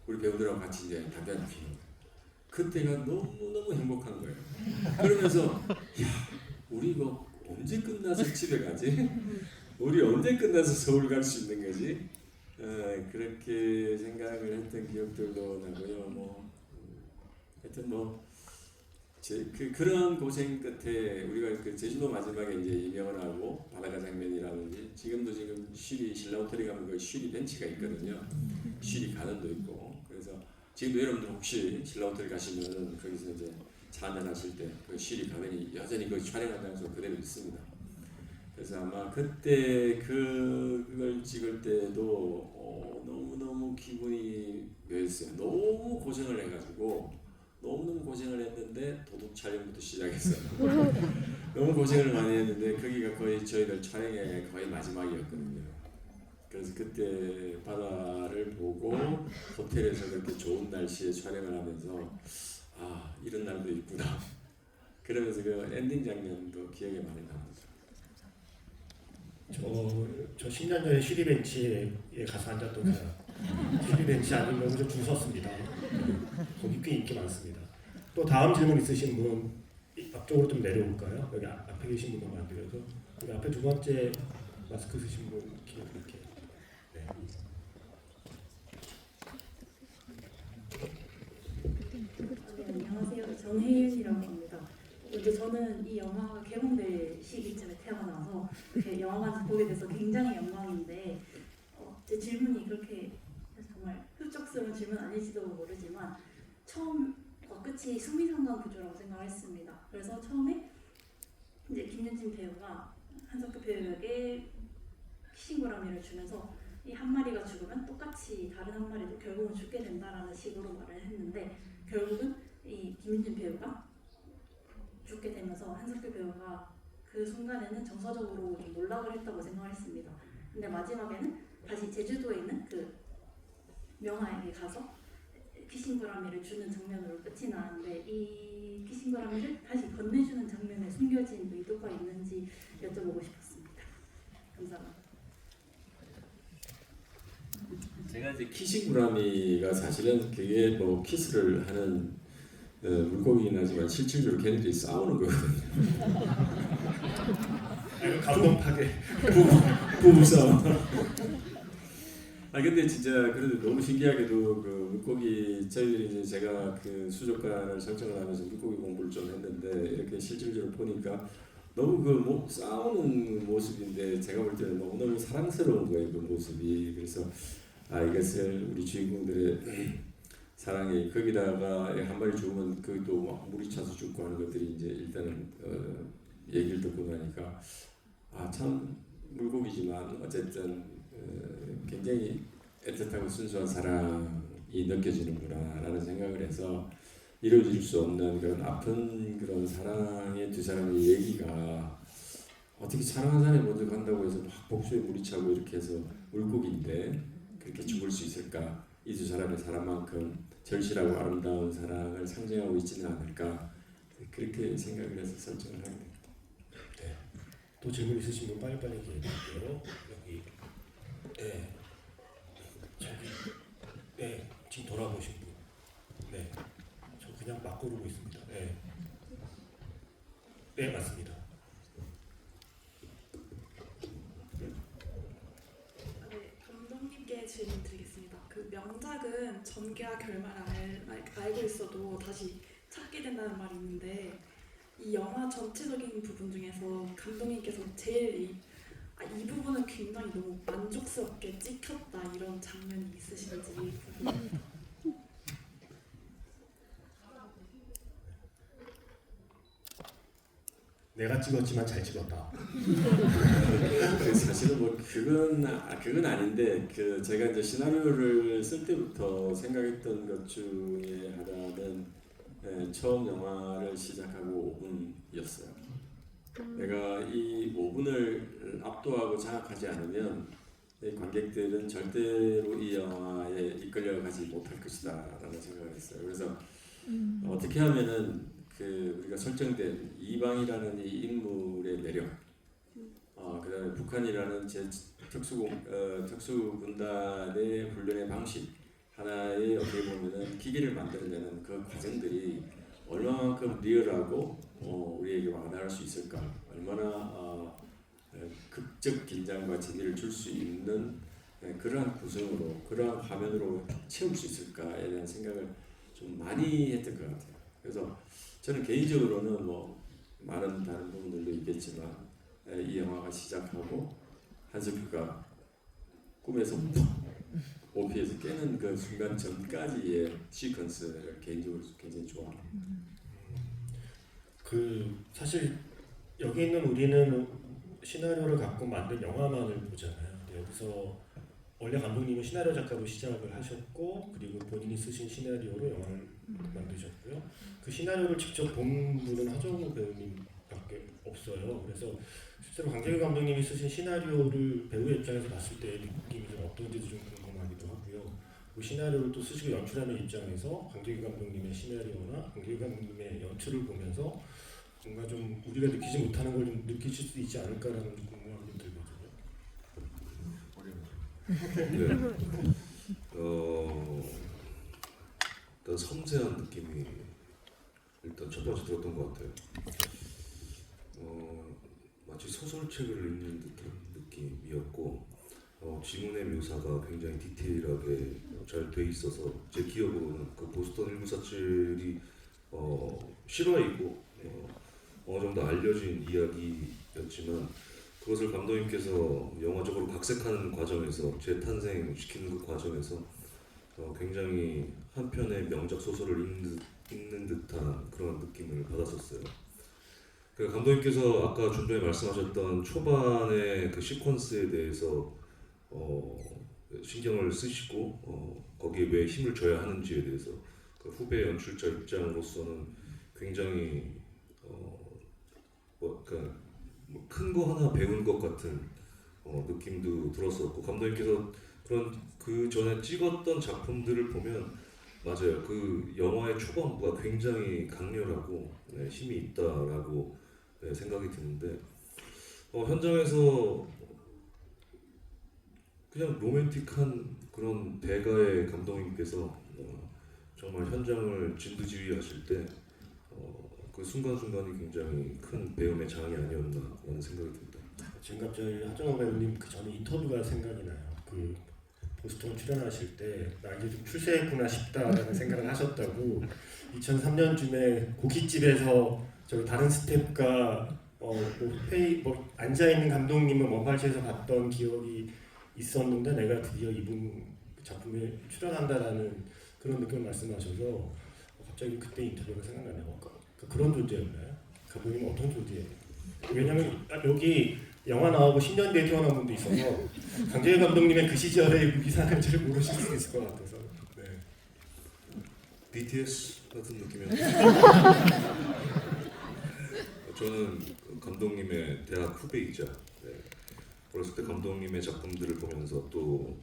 우리 배우들하고 같이 이제 담배 한 피는 거예요. 그때가 너무 행복한 거예요. 그러면서 우리 이거 언제 끝나서 집에 가지? 우리 언제 끝나서 서울 갈 수 있는 거지? 그렇게 생각을 했던 기억들도 나고요. 하여튼 그런 고생 끝에 우리가 그 제주도 마지막에 이제 이명을 하고 바다가 장면이라든지 지금 쉬리 신라호텔에 가면 그 쉬리 벤치가 있거든요. 쉬리 가든도 있고 그래서 지금도 여러분들 혹시 신라호텔 가시면 거기서 이제 차 한잔 하실 때 그 쉬리 가든이 여전히 그 촬영한 장소 그대로 있습니다. 그래서 아마 그때 그걸 찍을 때도 너무너무 기분이 묘했어요. 너무 고생을 해가지고 너무너무 고생을 했는데 도둑 촬영부터 시작했어요. 너무 고생을 많이 했는데 거기가 거의 저희들 촬영의 거의 마지막이었거든요. 그래서 그때 바다를 보고 호텔에서 그렇게 좋은 날씨에 촬영을 하면서 이런 날도 있구나. 그러면서 그 엔딩 장면도 기억에 많이 남죠. 저 10년 전에 쉬리벤치에 가서 앉았던 사람. 쉬리벤치 앉으려고 좀 섰습니다. 거기 꽤 인기 많습니다. 또 다음 질문 있으신 분 앞쪽으로 좀 내려올까요? 여기 앞에 계신 분만 만들어서 여기 앞에 두 번째 마스크 쓰신 분 기억할게요. 네. 안녕하세요. 정혜윤이라고 합니다. 이제 저는 이 영화가 개봉될 시기쯤에 태어나서 영화관에서 보게 돼서 굉장히 영광인데 제 질문이 그렇게 정말 흡족스러운 질문 아닐지도 모르지만 처음과 끝이 수미상관 구조라고 생각했습니다. 그래서 처음에 이제 김윤진 배우가 한석규 배우에게 키싱고라미를 주면서 이 한 마리가 죽으면 똑같이 다른 한 마리도 결국은 죽게 된다라는 식으로 말을 했는데 결국은 이 김윤진 배우가 죽게 되면서 한석규 배우가 그 순간에는 정서적으로 좀 몰락을 했다고 생각했습니다. 근데 마지막에는 다시 제주도에 있는 그 명아에게 가서 키싱고라미를 주는 장면으로 끝이 나는데 이 키싱고라미를 다시 건네주는 장면에 숨겨진 의도가 있는지 여쭤보고 싶었습니다. 감사합니다. 제가 이제 키싱구라미가 사실은 그게 키스를 하는 물고기긴 하지만 실질적으로 걔네들이 싸우는 거거든요. 감동 파괴. 부부 싸움. 근데 진짜 그래도 너무 신기하게도 그 물고기 저희들이 이제 제가 그 수족관을 설정을 하면서 물고기 공부를 좀 했는데 이렇게 실질적으로 보니까 너무 그 싸우는 모습인데 제가 볼 때는 너무너무 사랑스러운 거예요 그 모습이. 그래서 이것을 우리 주인공들의 사랑이 거기다가 한 마리 죽으면 그도 막 물이 차서 죽고 하는 것들이 이제 일단은 얘기를 듣고 나니까 참 물고기지만 어쨌든 굉장히 애틋하고 순수한 사랑이 느껴지는구나라는 생각을 해서 이루어질 수 없는 그런 아픈 그런 사랑의 두 사람의 얘기가 어떻게 사랑한 사람이 먼저 간다고 해서 막 복수에 물이 차고 이렇게 해서 물고기인데 그렇게 죽을 수 있을까? 이 두 사람의 사랑만큼 절실하고 아름다운 사랑을 상징하고 있지는 않을까? 그렇게 생각을 해서 설정을 하게 됩니다. 네. 또 질문 있으신 분 빨리빨리 얘기해 주세요. 여기. 네. 저기. 네. 지금 돌아보신 분. 네. 저 그냥 막 고르고 있습니다. 네. 네, 맞습니다. 네, 감독님께 질문 드리겠습니다. 그 명작은 전개와 결말을 알고 있어도 다시 찾게 된다는 말이 있는데 이 영화 전체적인 부분 중에서 감독님께서 제일 이 부분은 굉장히 너무 만족스럽게 찍혔다 이런 장면이 있으신지 궁금합니다. 내가 찍었지만 잘 찍었다. 사실은 그건 아닌데 제가 이제 시나리오를 쓸 때부터 생각했던 것 중에 하나는 처음 영화를 시작하고 5분이었어요. 내가 이 5분을 압도하고 장악하지 않으면 관객들은 절대로 이 영화에 이끌려가지 못할 것이다라는 생각을 했어요. 그래서 어떻게 하면은 우리가 설정된 이방이라는 이 인물의 매력, 그다음에 북한이라는 특수군단의 훈련의 방식, 하나의 어떻게 보면은 기계를 만들어내는 그 과정들이 얼마만큼 리얼하고 우리에게 와닿을 수 있을까, 얼마나 극적 긴장과 재미를 줄 수 있는 그러한 구성으로, 그러한 화면으로 채울 수 있을까에 대한 생각을 좀 많이 했던 것 같아요. 그래서 저는 개인적으로는 많은 다른 부분들도 있겠지만 이 영화가 시작하고 한석규가 꿈에서 오피에서 깨는 그 순간 전까지의 시퀀스를 개인적으로 굉장히 좋아합니다. 사실 여기 있는 우리는 시나리오를 갖고 만든 영화만을 보잖아요. 근데 여기서 원래 감독님은 시나리오 작가로 시작을 하셨고 그리고 본인이 쓰신 시나리오로 영화를 만드셨고요. 그 시나리오를 직접 본 분은 하정우 배우님밖에 없어요. 그래서 실제로 강재규 감독님이 쓰신 시나리오를 배우의 입장에서 봤을 때 느낌이 좀 어떤지도 좀 궁금하기도 하고요. 그 시나리오를 또 쓰시고 연출하는 입장에서 강재규 감독님의 시나리오나 강재규 감독님의 연출을 보면서 뭔가 좀 우리가 느끼지 못하는 걸 좀 느끼실 수 있지 않을까라는 궁금함이 좀 들거든요. 네. 일단 섬세한 느낌이 일단 첫 번째 들었던 것 같아요. 마치 소설책을 읽는 듯한 느낌이었고 지문의 묘사가 굉장히 디테일하게 잘 돼 있어서 제 기억으로는 그 보스턴 1947이 실화이고 어느 정도 알려진 이야기였지만 그것을 감독님께서 영화적으로 각색하는 과정에서 재탄생시키는 그 과정에서 굉장히 한 편의 명작 소설을 읽는 듯한 그런 느낌을 받았었어요. 그 감독님께서 아까 좀 전에 말씀하셨던 초반의 그 시퀀스에 대해서 신경을 쓰시고 거기에 왜 힘을 줘야 하는지에 대해서 그 후배 연출자 입장으로서는 굉장히 큰 거 하나 배운 것 같은 느낌도 들었었고 감독님께서 그 전에 찍었던 작품들을 보면 맞아요. 그 영화의 초반부가 굉장히 강렬하고 힘이 있다라고 생각이 드는데 현장에서 그냥 로맨틱한 그런 대가의 감독님께서 정말 현장을 진두지휘하실 때 그 순간순간이 굉장히 큰 배움의 장이 아니었나 라는 생각이 듭니다. 지금 갑자기 하정우 배우님 그 전에 인터뷰가 생각이 나요. 그 보스턴 출연하실 때 나 이제 좀 출세했구나 싶다라는 생각을 하셨다고 2003년쯤에 고깃집에서 저희 다른 스태프가 뭐 앉아 있는 감독님은 원팔치에서 봤던 기억이 있었는데 내가 드디어 이분 작품에 출연한다라는 그런 느낌을 말씀하셔서 갑자기 그때 인터뷰가 생각나네요. 그런 존재였나요? 감독님은 어떤 존재예요? 왜냐면 여기 영화 나오고 10년 뒤에 태어난 분도 있어서 강재일 감독님의 그 시절의 무기상을 잘 모르실 수 있을 것 같아서. 네. BTS 같은 느낌이었어요. 저는 감독님의 대학 후배이자 어렸을 때 감독님의 작품들을 보면서 또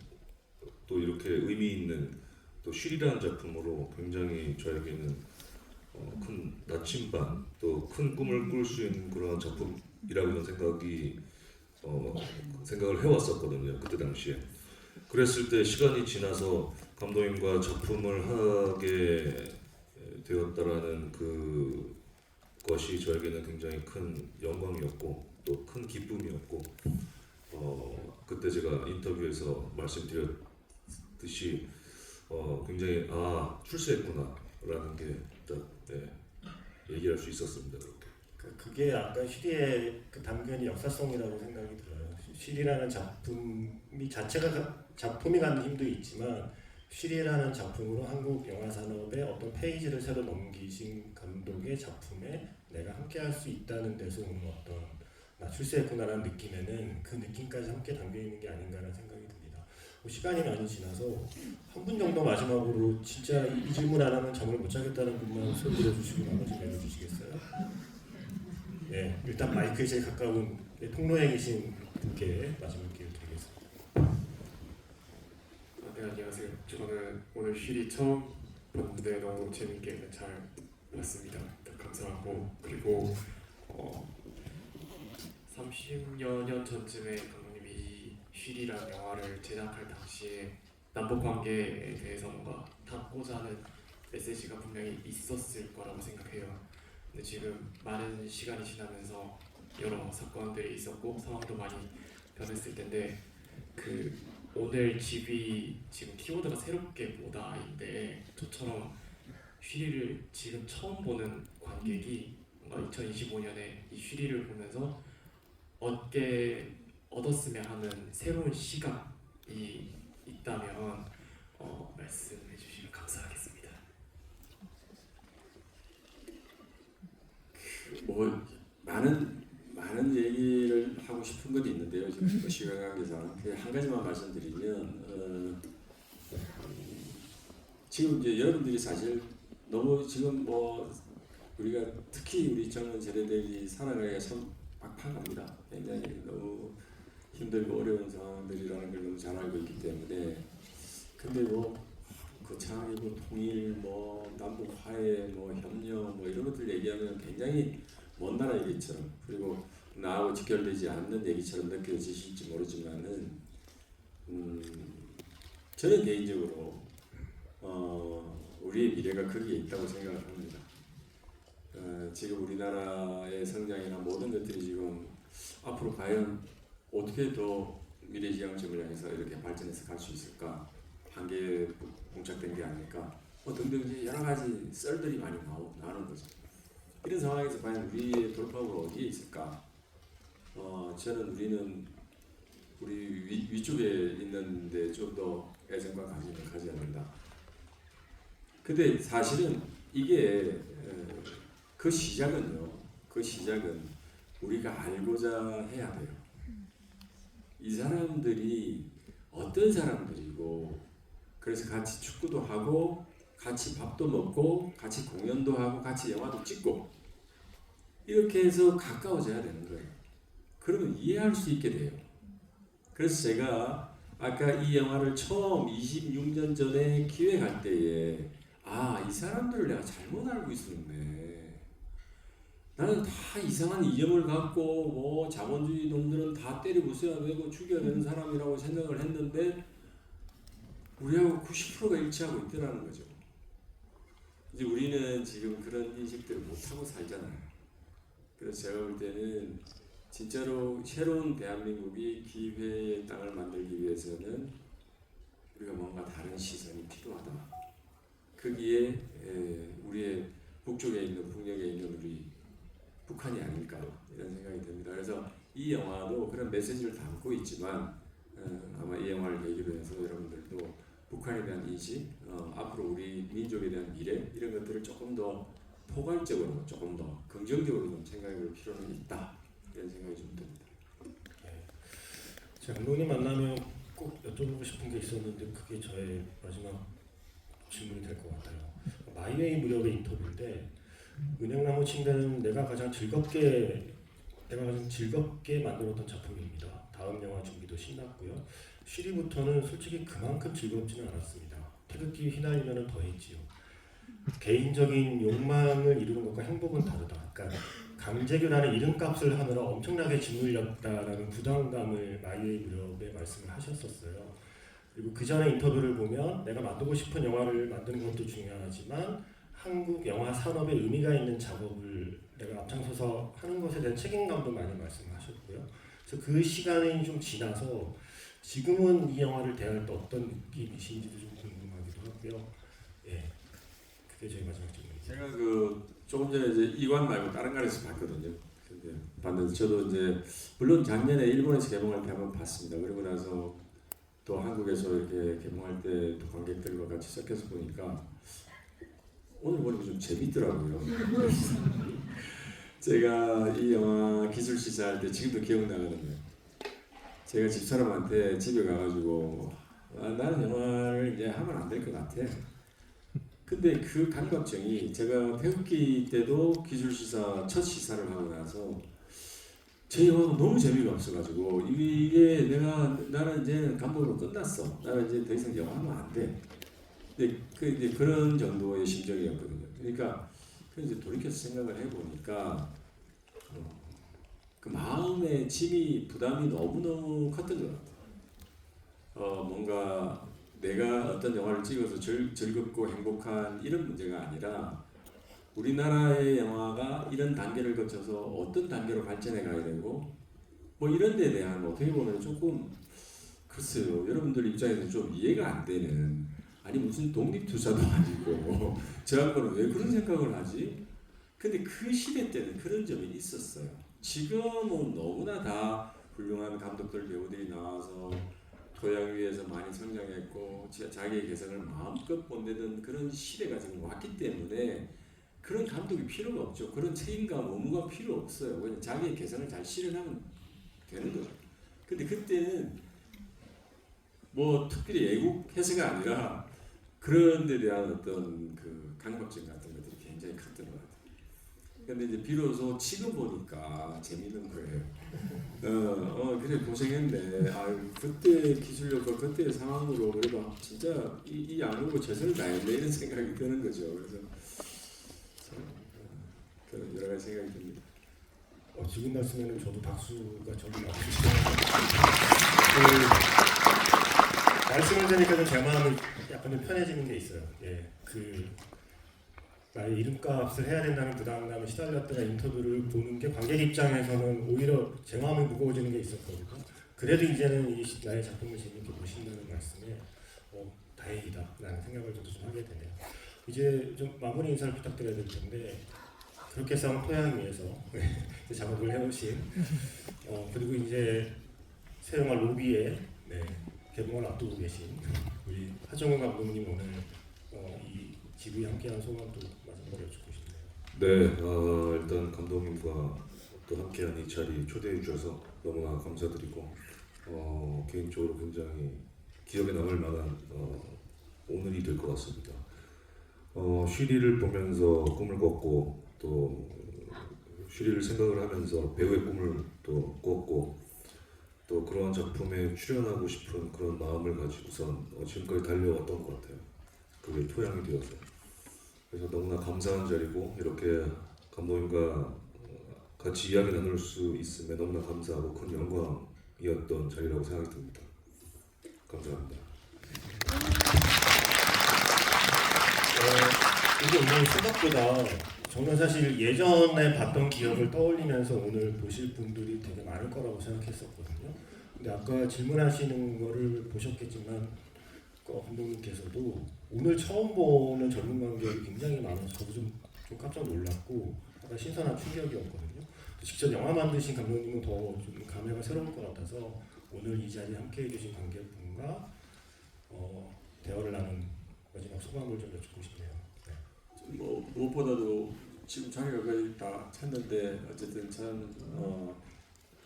이렇게 의미 있는 또 쉴이라는 작품으로 굉장히 저에게는 큰 나침반 또 큰 꿈을 꿀 수 있는 그런 작품이라고 생각을 해왔었거든요. 그때 당시에. 그랬을 때 시간이 지나서 감독님과 작품을 하게 되었다라는 그것이 저에게는 굉장히 큰 영광이었고 또 큰 기쁨이었고 그때 제가 인터뷰에서 말씀드렸듯이 굉장히 출세했구나라는 게 딱 얘기할 수 있었습니다. 그렇게. 그게 아까 쉬리의 그 담겨있는 역사성이라고 생각이 들어요. 쉬리라는 작품이 자체가 작품이 갖는 힘도 있지만 쉬리라는 작품으로 한국 영화 산업의 어떤 페이지를 새로 넘기신 감독의 작품에 내가 함께할 수 있다는 데서 오는 어떤 나 출세했구나라는 느낌에는 그 느낌까지 함께 담겨있는 게 아닌가라는 생각이 듭니다. 시간이 많이 지나서 한 분 정도 마지막으로 진짜 이 질문 안 하면 잠을 못 자겠다는 분만 손 들어주시고 나머지 내려주시겠어요? 네, 일단 마이크에 제일 가까운 통로에 계신 분께 마지막 기회를 드리겠습니다. 네, 안녕하세요. 저는 오늘 쉬리 처음 봤는데 너무 재밌게 잘 봤습니다. 감사하고 그리고 30여 년 전쯤에 감독님이 이 쉬리라는 영화를 제작할 당시에 남북 관계에 대해서 뭔가 담고자 하는 메시지가 분명히 있었을 거라고 생각해요. 근데 지금 많은 시간이 지나면서 여러 사건들이 있었고 상황도 많이 변했을 텐데 오늘 집이 지금 키워드가 새롭게 보다인데 저처럼 쉬리를 지금 처음 보는 관객이 뭔가 2025년에 이 쉬리를 보면서 얻었으면 하는 새로운 시각이 있다면 말씀해 주시면 감사하겠습니다. 많은 얘기를 하고 싶은 건 있는데요. 지금 시간 관계상 한 가지만 말씀드리면 지금 이제 여러분들이 사실 너무 지금 우리가 특히 우리 젊은 세대들이 살아가기가 참 팍팍합니다. 굉장히 너무 힘들고 어려운 상황들이라는 걸 너무 잘 알고 있기 때문에 근데 거창하게 통일 남북 화해 협력 이런 것들 얘기하면 굉장히 먼 나라 얘기처럼 그리고 나하고 직결되지 않는 얘기처럼 느껴지실지 모르지만은 저는 개인적으로 우리의 미래가 거기에 있다고 생각을 합니다. 지금 우리나라의 성장이나 모든 것들이 지금 앞으로 과연 어떻게 더 미래지향점을 향해서 이렇게 발전해서 갈 수 있을까? 한계에 봉착된 게 아닐까? 등등 여러 가지 썰들이 많이 나오는 거죠. 이런 상황에서 과연 우리의 돌파구가 어디에 있을까? 저는 우리 위쪽에 있는데 좀 더 애정과 관심을 가져야 된다. 근데 사실은 이게 그 시작은 우리가 알고자 해야 돼요. 이 사람들이 어떤 사람들이고 그래서 같이 축구도 하고 같이 밥도 먹고 같이 공연도 하고 같이 영화도 찍고 이렇게 해서 가까워져야 되는 거예요. 그러면 이해할 수 있게 돼요. 그래서 제가 아까 이 영화를 처음 26년 전에 기획할 때에 이 사람들을 내가 잘못 알고 있었네. 나는 다 이상한 이념을 갖고 자본주의 놈들은 다 때려 부숴야 되고 죽여야 되는 사람이라고 생각을 했는데 우리하고 90%가 일치하고 있더라는 거죠. 이제 우리는 지금 그런 인식들을 못하고 살잖아요. 그래서 제가 볼 때는 진짜로 새로운 대한민국이 기회의 땅을 만들기 위해서는 우리가 뭔가 다른 시선이 필요하다. 거기에 우리의 북쪽에 있는 북녘에 있는 우리 북한이 아닐까 이런 생각이 듭니다. 그래서 이 영화도 그런 메시지를 담고 있지만 아마 이 영화를 계기로 해서 여러분들도 북한에 대한 인식, 앞으로 우리 민족에 대한 미래 이런 것들을 조금 더 포괄적으로, 조금 더 긍정적으로 좀 생각해볼 필요는 있다 이런 생각이 좀 듭니다. 제가 감독님 만나면 꼭 여쭤보고 싶은 게 있었는데 그게 저의 마지막 질문이 될 것 같아요. 마이웨이 무렵의 인터뷰인데 은행나무 침대는 내가 가장 즐겁게 만들었던 작품입니다. 다음 영화 준비도 신났고요. 쉬리부터는 솔직히 그만큼 즐겁지는 않았습니다. 태극기 휘날리면 더했지요. 개인적인 욕망을 이루는 것과 행복은 다르다. 그러니까 강재규라는 이름값을 하느라 엄청나게 짓눌렸다라는 부담감을 마이웨이 무렵에 말씀을 하셨었어요. 그리고 그 전에 인터뷰를 보면 내가 만들고 싶은 영화를 만드는 것도 중요하지만 한국 영화 산업에 의미가 있는 작업을 내가 앞장서서 하는 것에 대한 책임감도 많이 말씀하셨고요. 그래서 그 시간이 좀 지나서 지금은 이 영화를 대할 때 어떤 느낌이신지도 좀 궁금하기도 하고요. 예, 그게 저희 마지막 질문입니다. 제가 조금 전에 이제 이관 말고 다른 나라에서 봤거든요. 근데 봤는데 저도 이제 물론 작년에 일본에서 개봉할 때 한번 봤습니다. 그리고 나서 또 한국에서 이렇게 개봉할 때 또 관객들과 같이 섞여서 보니까 오늘 보니까 좀 재밌더라고요. 제가 이 영화 기술 시사할 때 지금도 기억나거든요. 제가 집사람한테 집에 가가지고 나는 영화를 이제 하면 안 될 것 같아. 근데 그 감각정이 제가 태극기 때도 기술 시사 첫 시사를 하고 나서 제 영화가 너무 재미가 없어가지고 이게 나는 이제 감독으로 끝났어. 나는 이제 더 이상 영화 하면 안 돼. 근데 이제 그런 정도의 심정이었거든요. 그러니까 이제 돌이켜서 생각을 해보니까 그 마음의 짐이 부담이 너무너무 컸던 것 같아요. 뭔가 내가 어떤 영화를 찍어서 즐겁고 행복한 이런 문제가 아니라 우리나라의 영화가 이런 단계를 거쳐서 어떤 단계로 발전해 가야 되고 뭐 이런 데 대한 어떻게 보면 조금 글쎄요 여러분들 입장에서 좀 이해가 안 되는 아니 무슨 독립투자도 아니고 저 양반은 왜 그런 생각을 하지? 근데 그 시대 때는 그런 점이 있었어요. 지금은 너무나 다 훌륭한 감독들 배우들이 나와서 토양 위에서 많이 성장했고 자기의 개성을 마음껏 뽐내던 그런 시대가 지금 왔기 때문에 그런 감독이 필요가 없죠. 그런 책임감, 의무가 필요 없어요. 그냥 자기의 개성을 잘 실현하면 되는 거죠. 근데 그때는 뭐 특별히 애국해서가 아니라 그런 데 대한 어떤 그 강박증 같은 것들이 굉장히 컸던 것 같아요. 근데 이제 비로소 지금 보니까 재밌는 거예요. 그래 고생했네. 그때 기술력과 그때의 상황으로 그래도 진짜 이 양으로 최선을 다했네 이런 생각이 드는 거죠. 그래서 그런 여러 가지 생각이 듭니다. 지금 말씀에는 저도 박수가 저도 나오고 말씀을 드리니까 제 마음이 약간 좀 편해지는 게 있어요. 예, 나의 이름값을 해야 된다는 부담감에 시달렸다가 인터뷰를 보는 게 관객 입장에서는 오히려 제 마음이 무거워지는 게 있었거든요. 그래도 이제는 나의 작품을 재밌게 보신다는 말씀에 다행이다 라는 생각을 좀 하게 되네요. 이제 좀 마무리 인사를 부탁드려야 될 텐데 그렇게 싸운 토양 위에서 작업을 해오신 그리고 이제 새 영화 로비에 개봉을 앞두고 계신 우리 하정우 감독님 오늘 이 지부에 함께한 소감도 마지막으로 여쭙고 싶네요. 네, 일단 감독님과 또 함께한 이 자리 초대해 주셔서 너무나 감사드리고 개인적으로 굉장히 기억에 남을 만한 오늘이 될 것 같습니다. 쉬리를 보면서 꿈을 꿨고 또 쉬리를 생각을 하면서 배우의 꿈을 또 꿨고 또 그러한 작품에 출연하고 싶은 그런 마음을 가지고선 지금까지 달려왔던 것 같아요. 그게 토양이 되어서. 그래서 너무나 감사한 자리고 이렇게 감독님과 같이 이야기 나눌 수 있음에 너무나 감사하고 큰 영광이었던 자리라고 생각이 듭니다. 감사합니다. 이게 오늘 생각보다 저는 사실 예전에 봤던 기억을 떠올리면서 오늘 보실 분들이 되게 많을 거라고 생각했었거든요. 근데 아까 질문하시는 거를 보셨겠지만 감독님께서도 오늘 처음 보는 젊은 관객이 굉장히 많아서 저도 좀 깜짝 놀랐고 약간 신선한 충격이었거든요. 직접 영화 만드신 감독님은 더 좀 감회가 새로울 것 같아서 오늘 이 자리에 함께해 주신 관객분과 대화를 나눈 마지막 소감을 좀 여쭙고 싶네요. 네. 뭐 무엇보다도 지금 자기가 거의 다 찾는데 어쨌든 참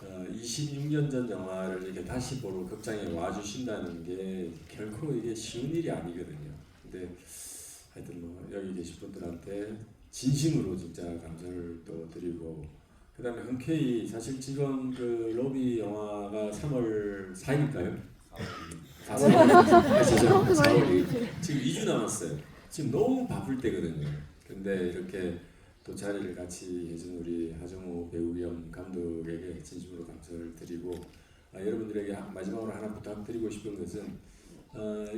26년 전 영화를 이렇게 다시 보러 극장에 와주신다는 게 결코 이게 쉬운 일이 아니거든요. 근데 하여튼 뭐 여기 계신 분들한테 진심으로 진짜 감사를 또 드리고, 그다음에 흔쾌히 사실 지금 그 로비 영화가 3월 4일일까요? 4월 지금 2주 남았어요. 지금 너무 바쁠 때거든요. 근데 이렇게 또 자리를 같이 해준 우리 하정우 배우 겸 감독에게 진심으로 감사를 드리고, 여러분들에게 마지막으로 하나 부탁드리고 싶은 것은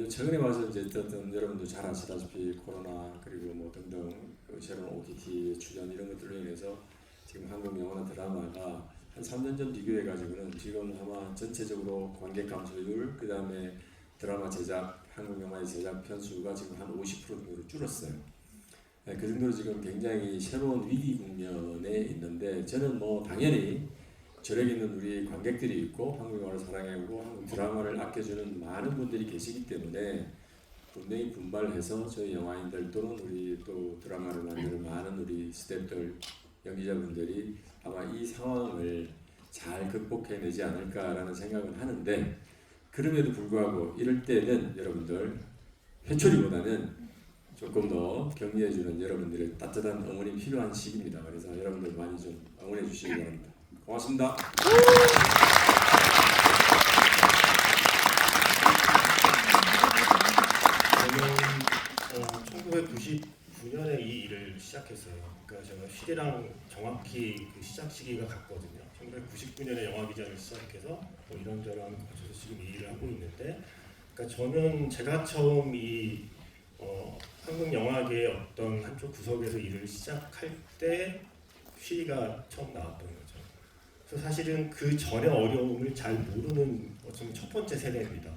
최근에 와서 이제 어떤 여러분도 잘 아시다시피 코로나 그리고 뭐 등등 새로운 OTT 출연 이런 것들로 인해서 지금 한국 영화나 드라마가 한 3년 전 비교해 가지고는 지금 아마 전체적으로 관객 감소율, 그 다음에 드라마 제작, 한국 영화의 제작 편수가 지금 한 50% 정도로 줄었어요. 그 정도로 지금 굉장히 새로운 위기 국면에 있는데, 저는 뭐 당연히 저력 있는 우리 관객들이 있고 한국 영화를 사랑하고 한국 드라마를 아껴주는 많은 분들이 계시기 때문에 분명히 분발해서 저희 영화인들 또는 우리 또 드라마를 만드는 많은 우리 스태프들, 연기자분들이 아마 이 상황을 잘 극복해내지 않을까라는 생각은 하는데, 그럼에도 불구하고 이럴 때는 여러분들 회초리보다는 조금 더 격려해주는 여러분들의 따뜻한 응원이 필요한 시기입니다. 그래서 여러분들 많이 좀 응원해 주시기 바랍니다. 고맙습니다. 저는 1999년에 이 일을 시작했어요. 그러니까 제가 쉴이랑 정확히 그 시작 시기가 같거든요. 1999년에 영화 기자를 시작해서 뭐 이런저런 거쳐서 지금 이 일을 하고 있는데, 그러니까 저는 제가 처음 이 한국 영화계의 어떤 한쪽 구석에서 일을 시작할 때 쉴이가 처음 나왔던 거죠. 그래서 사실은 그 전의 어려움을 잘 모르는 어쩌면 첫 번째 세대입니다.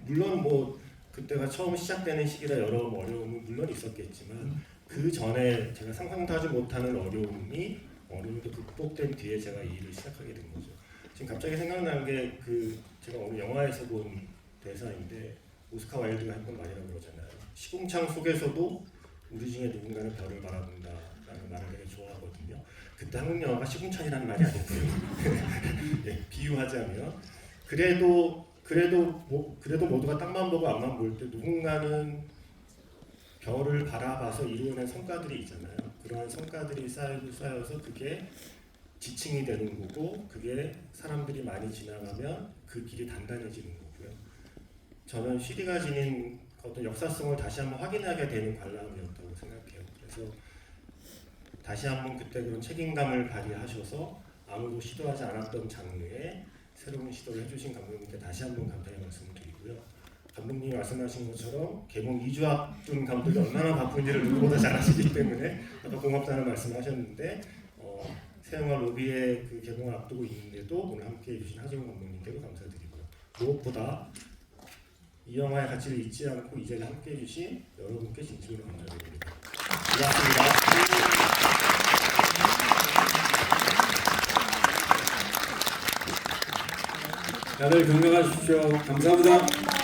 물론 뭐 그때가 처음 시작되는 시기라 여러 어려움은 물론 있었겠지만 그 전에 제가 상상도 하지 못하는 어려움이 어느 정도 극복된 뒤에 제가 이 일을 시작하게 된 거죠. 지금 갑자기 생각난 게 제가 오늘 영화에서 본 대사인데 오스카 와일드가 했던 말이라고 그러잖아요. 시궁창 속에서도 우리 중에 누군가는 별을 바라본다라는 말을 되게 좋아하거든요. 그때 한국 영화가 시궁창이라는 말이 아니고요. 예, 비유하자면 그래도 모두가 땅만 보고 앞만 볼 때 누군가는 별을 바라봐서 이루어낸 성과들이 있잖아요. 그러한 성과들이 쌓여서 그게 지층이 되는 거고, 그게 사람들이 많이 지나가면 그 길이 단단해지는 거고요. 저는 쉴이가 지닌 어떤 역사성을 다시 한번 확인하게 되는 관람이었다고 생각해요. 그래서 다시 한번 그때 그런 책임감을 발휘하셔서 아무도 시도하지 않았던 장르에 새로운 시도를 해주신 감독님께 다시 한번 감사의 말씀을 드리고요. 감독님이 말씀하신 것처럼 개봉 2주 앞둔 감독이 얼마나 바쁜지를 누구보다 잘 아시기 때문에 아까 고맙다는 말씀하셨는데 새 영화 로비의 그 개봉을 앞두고 있는데도 오늘 함께해 주신 하정우 감독님께도 감사드리고요. 무엇보다 이 영화의 가치를 잊지 않고 이 자리에 함께해 주신 여러분께 진심으로 감사드립니다. 고맙습니다. 다들 건강하십시오. 감사합니다.